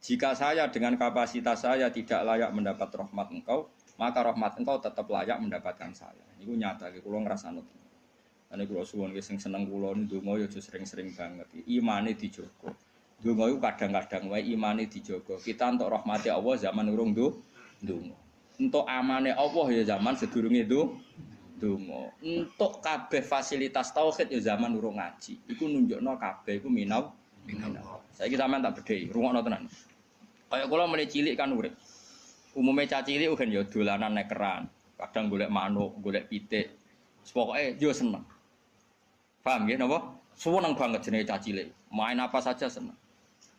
A: Jika saya dengan kapasitas saya tidak layak mendapat rahmat engkau, maka rahmat engkau tetap layak mendapatkan saya. Iku nyata, kula ngrasakno. Ane kula suwun sing seneng kula ndonga ya aja sering-sering banget. Imane dijogo. Ndonga iku kadang-kadang wae imane dijogo. Kita entuk rahmati Allah zaman urung ndonga. Entuk amane Allah ya zaman sedurunge ndonga. donga. Entuk kabeh fasilitas tauhid ya zaman urung ngaji. Iku nunjukno kabeh iku minau. Saiki sampean tak bedhei, rungokno tenan. Kayak kula mulai cilik kan urip. Umume cah cilik ugen ya dolanan nek keran. Kadang golek manuk, golek pitik. Pokoke yo seneng. Paham nggih napa? Seneng banget jenenge cah cilik. Main apa saja seneng.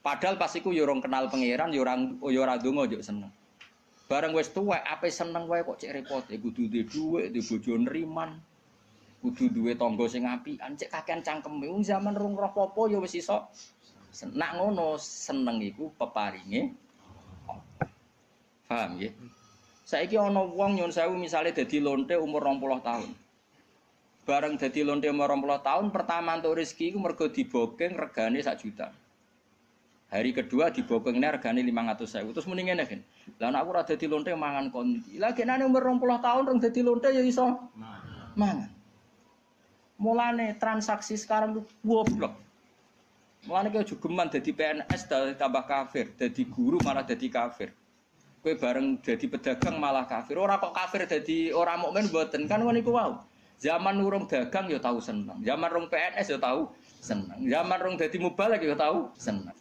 A: Padahal pas iku yo ora kenal pangeran, yo ora ndonga yo seneng. Bareng wis tuwek ape seneng wae kok cek repot, kudu duwe dhuwit, duwe bojo nriman. Kudu duwe tangga sing apian, cek kakean cangkeme. Wong zaman rung roh apa ya wis iso. Nak ngono seneng iku peparinge. Paham nggih? Saiki ana wong nyun sewu misale dadi lonte umur 20 tahun. Bareng dadi lonte umur 20 tahun pertama entuk rezeki iku mergo dibokeng regane 1 juta. Hari kedua dibokengnya regane 500.000. Terus muni ngene kan. Lah nek aku ora dadi lonte mangan kondi. Lah genane umur 20 tahun rong dadi lonte ya iso mangan. Mulane transaksi sekarang itu goblok. Mulane kowe jogeman dadi PNS tambah kafir, dadi guru malah dadi kafir. Kowe bareng dadi pedagang malah kafir. Ora kok kafir dadi ora mukmin mboten kan ngono iku wae. Zaman urung dagang ya tahu seneng. Zaman rong PNS ya tahu seneng. Zaman rong dadi mubalek ya tahu seneng.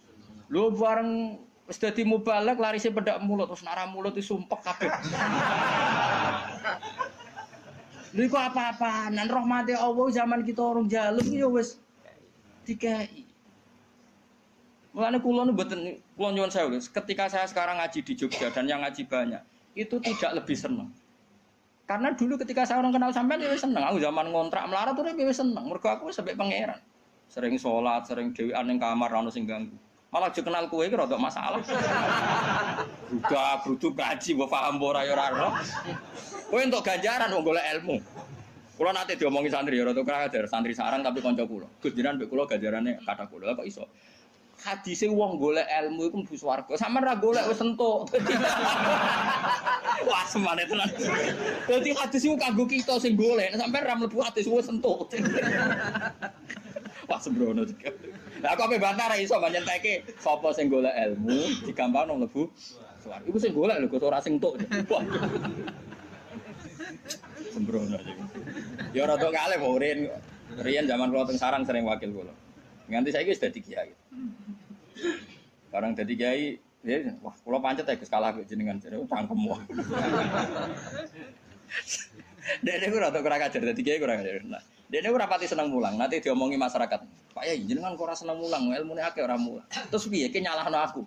A: Lho bareng wis dadi mubalek larise pedak mulut terus nara mulut disumpek kabeh. Lha iku apa-apaan rahmate Allah zaman kita orang jaluk ya wis dikai. Mulane kula nu mboten kula nyuwun sewu ketika saya sekarang ngaji di Jogja dan yang ngaji banyak itu tidak lebih senang. Karena dulu ketika saya orang kenal sampean ya seneng. Aku zaman ngontrak melarat tuh ya seneng. Mergo aku sampai pangeran. Sering sholat, sering dhewean ning kamar ora ono sing ganggu. Malah aja kenal kowe iki rada masalah. Brudu ngaji mbok paham ora ya ora. Kowe entuk ganjaran wong golek ilmu. Kula nate diomongi santri ya rada krader, santri sarang tapi kanca kula. Gus jenengan mbek kula ganjarane kathah kula kok iso. Hadise wong golek ilmu iku mlebu swarga. Sampeyan ra golek wis entuk. Wah, semane tenan. Dadi hadis iku kanggo kita sing golek, sampeyan ra mlebu hadis wis entuk. Wah, sembrono juga. Lah kok bantah ra iso nyenteke sapa sing golek ilmu digampangno mlebu swarga. Iku sing golek lho, kok ora sing entuk. Sembrono aja. Ya rada kalih kok riyen zaman kula teng sarang sering wakil kula. Nganti saiki wis dadi kiai. Barang dadi kiai, ya wah kula pancet ya Gus kalah kok jenengan jare cangkem wae. Dene ku rada kurang ajar dadi kiai kurang ajar. Nah, dene ora pati seneng mulang, nanti diomongi masyarakat. Pak Yai jenengan kok ora seneng mulang, ilmune akeh ora mulang. Terus piye ki nyalahno aku?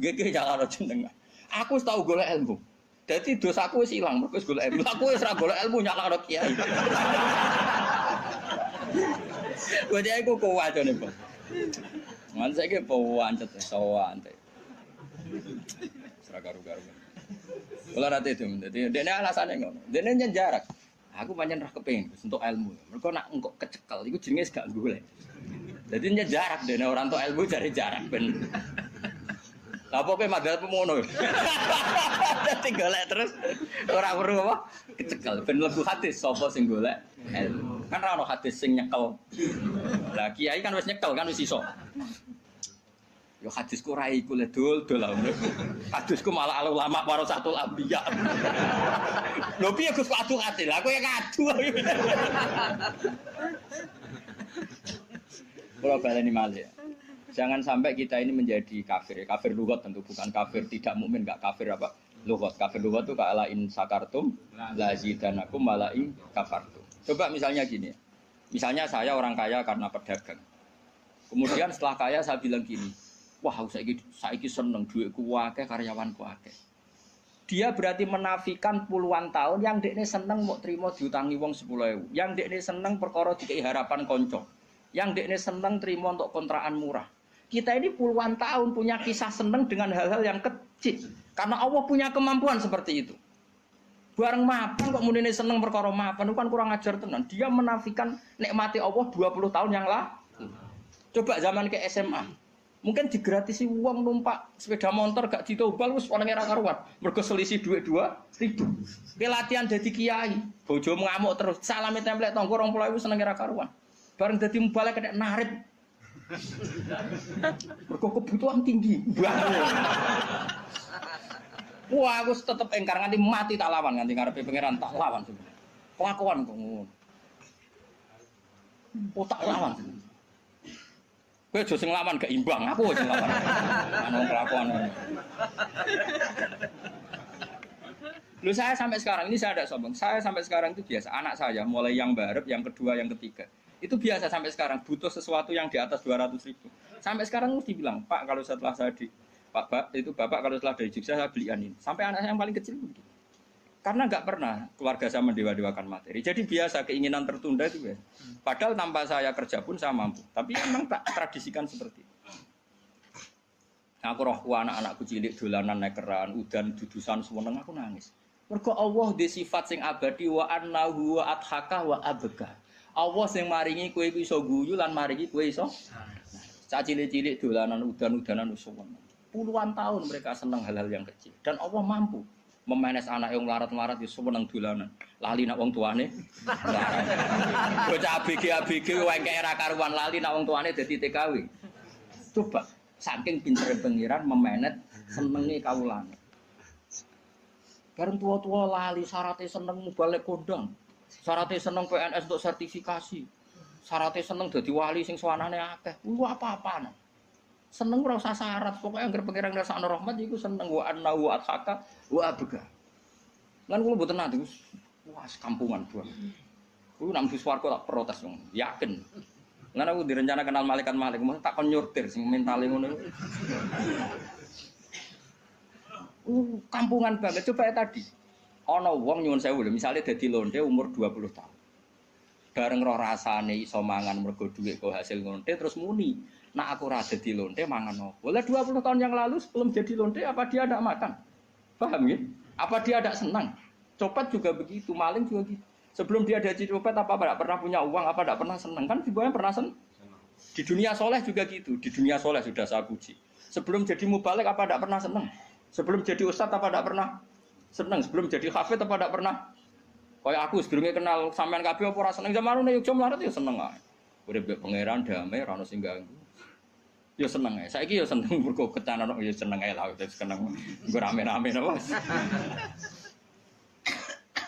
A: Nggih nyalahno jenengan. Aku wis tau golek ilmu. Dadi dosaku wis ilang, mergo wis golek ilmu. Aku wis ora golek ilmu nyalahno kiai. Kowe dia iku kuat jane, Bos. Man saiki pawancet sawantet. Serah garu-garu. Kula nate itu, dadi dene alasane ngono. Dene nyen jarak. Aku pancen ra kepengin untuk ilmu. Mergo nak engko kecekel iku jenenge gak golek. Dadi nyen jarak dene ora entuk ilmu jare jarak ben. Lah apa kowe madhep ngono. Dadi golek terus ora weruh apa kecekel ben mlebu hadis sapa sing golek ilmu. Kan ora ono hadis sing nyekel. Lah kiai kan wis nyekel kan wis iso. Yo hadisku ora iku le dol-dol. Hadisku malah ulama warasatul anbiya. Lho piye Gus kok adu ati? Lah kowe ngadu. Kalau baleni malih. Jangan sampai kita ini menjadi kafir. Kafir lughat tentu bukan kafir tidak mukmin, enggak kafir apa? Lughat. Kafir lughat itu kala in sakartum lazidanakum wala in kafartum. Coba misalnya gini. Misalnya saya orang kaya karena pedagang. Kemudian setelah kaya saya bilang gini, wah saiki seneng duitku akeh karyawanku akeh. Dia berarti menafikan puluhan tahun yang dekne seneng mau terima diutangi wong 10.000. Yang dekne seneng perkara dikei harapan konco. Yang dekne seneng terima untuk kontrakan murah. Kita ini puluhan tahun punya kisah seneng dengan hal-hal yang kecil. Karena Allah punya kemampuan seperti itu. Bareng mapan kok munine seneng perkara mapan itu kan kurang ajar tenan. Dia menafikan nikmati Allah 20 tahun yang lalu. Coba zaman ke SMA. Mungkin digratisi uang numpak sepeda motor gak ditobal wis ana ora karuan. Mergo selisih duit 2.000. Pelatihan dadi kiai, bojo ngamuk terus. Salame templek tangga 20.000 seneng ora karuan. Bareng dadi mubalek kena narik. Mergo kebutuhan tinggi. Wah, aku tetep engkar nganti mati tak lawan, nganti ngarepe pangeran tak lawan sebenarnya. Kelakuan kok ngono. Otak lawan. Kowe aja sing lawan gak imbang, aku sing lawan. Ana kelakuan. Lu saya sampai sekarang ini saya ada sombong. Saya sampai sekarang itu biasa. Anak saya mulai yang barep, yang kedua, yang ketiga. Itu biasa sampai sekarang butuh sesuatu yang di atas 200.000. Sampai sekarang mesti bilang, Pak kalau setelah saya di Pak itu Bapak kalau setelah dari Jogja saya belikan ini. Sampai anak saya yang paling kecil begitu. Karena nggak pernah keluarga saya mendewa-dewakan materi. Jadi biasa keinginan tertunda itu ya. Padahal tanpa saya kerja pun saya mampu. Tapi memang tak tradisikan seperti itu. Aku roh anak-anakku cilik dolanan nekeran, udan dudusan semeneng aku nangis. Mergo Allah di sifat sing abadi wa annahu wa adhaka wa abka. Allah sing maringi kowe iku iso guyu lan maringi kowe iso. Cak cilik-cilik dolanan udan-udanan semeneng. Puluhan tahun mereka senang hal-hal yang kecil dan Allah mampu memanes anak yang melarat-melarat di semeneng dolanan. Lali nak wong tuane. Bocah ABG wae era karuan lali nak wong tuane dadi TKW. Coba saking pintere pengiran memenet senenge kawulane. Bareng tua-tua lali syaratnya seneng balik kondang. Syaratnya seneng PNS untuk sertifikasi. Syaratnya seneng dadi wali sing suwanane akeh. Lu apa-apaan. Seneng ora usah syarat, pokoke anggere pengiran ngrasakno rahmat iku seneng wa annahu athaka wa abga. Lan kula mboten nate wah kampungan doang. Kuwi nek mlebu swarga tak protes wong, yakin. Lan aku direncana kenal malaikat mau tak kon nyurtir sing mentale ngono. Kampungan banget coba ya tadi. Ana wong nyuwun sewu lho, misale dadi lonte umur 20 tahun. Bareng roh rasane iso mangan mergo dhuwit kok hasil lonte terus muni. Nak aku rada di lonte mangan apa? Boleh 20 tahun yang lalu sebelum jadi lonte apa dia ada makan? Paham ya? Apa dia ada senang? Copet juga begitu, maling juga gitu. Sebelum dia jadi copet apa tidak pernah punya uang, apa tidak pernah senang? Kan semuanya pernah senang. Di dunia soleh juga gitu. Di dunia soleh sudah saya puji. Sebelum jadi mubalik apa tidak pernah senang? Sebelum jadi ustadz apa tidak pernah senang? Sebelum jadi hafid apa tidak pernah? Kayak aku sebelumnya kenal sampean kabeh apa ora seneng zaman ngono yo mlarat yo seneng ae. Urip pangeran damai ora ono sing ganggu. Yo seneng ae. Saiki yo seneng mergo kecanan yo seneng ae lah wis seneng. Nggo rame-rame napa.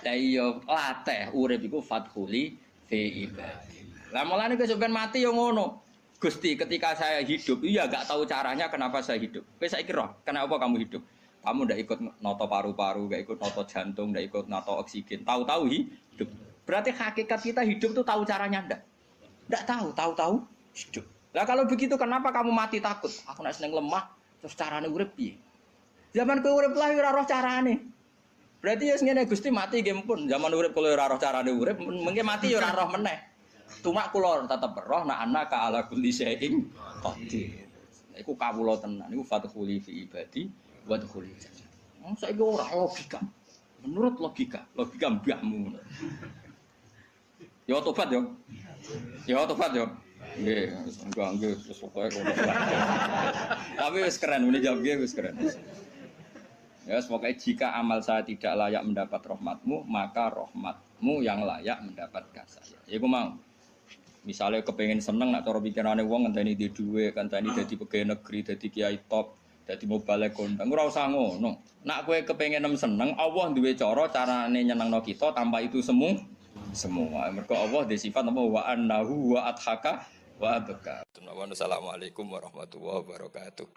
A: Lah iya latih urip iku fathuli fi ibadi. Lah mulane kowe sampean mati yo ngono. Gusti ketika saya hidup iya gak tahu caranya kenapa saya hidup. Kowe saiki roh, kenapa kamu hidup? Kamu ndak ikut noto paru-paru, ndak ikut noto jantung, ndak ikut noto oksigen. Tahu-tahu hidup. Berarti hakikat kita hidup tuh tahu caranya ndak? Ndak tahu, tahu-tahu hidup. Lah kalau begitu kenapa kamu mati takut? Aku nek seneng lemah, terus carane urip piye? Zaman kowe urip lah ora roh carane. Berarti ya ngene Gusti mati nggih pun. Zaman urip kalau ora roh carane urip, mengke mati ya ora roh meneh. Cuma kula tetep roh nek anaka ala kulli syai'in qadir. Iku kawula tenan, iku fathuli fi ibadi wa dkhuli jannah. Saiki ora logika. Menurut logika mbahmu. Ya tobat yo. Ya tobat yo. Nggih, nggih wis pokoke ngono. Tapi wis keren meneh jawab nggih wis keren. Ya, semoga jika amal saya tidak layak mendapat rahmatmu, maka rahmatmu yang layak mendapatkan saya. Ya aku mau. Misalnya kepengen seneng nak cara pikirane wong ngenteni di dhuwit, ngenteni dadi pegawai negeri, dadi kiai top, dadi mobile kondang. Ora usah ngono. Nak kowe kepengen seneng, Allah duwe carane nyenengno kita tanpa itu semua. Mergo Allah di sifat apa wa annahu wa adhaka wa abka. Assalamualaikum warahmatullahi wabarakatuh.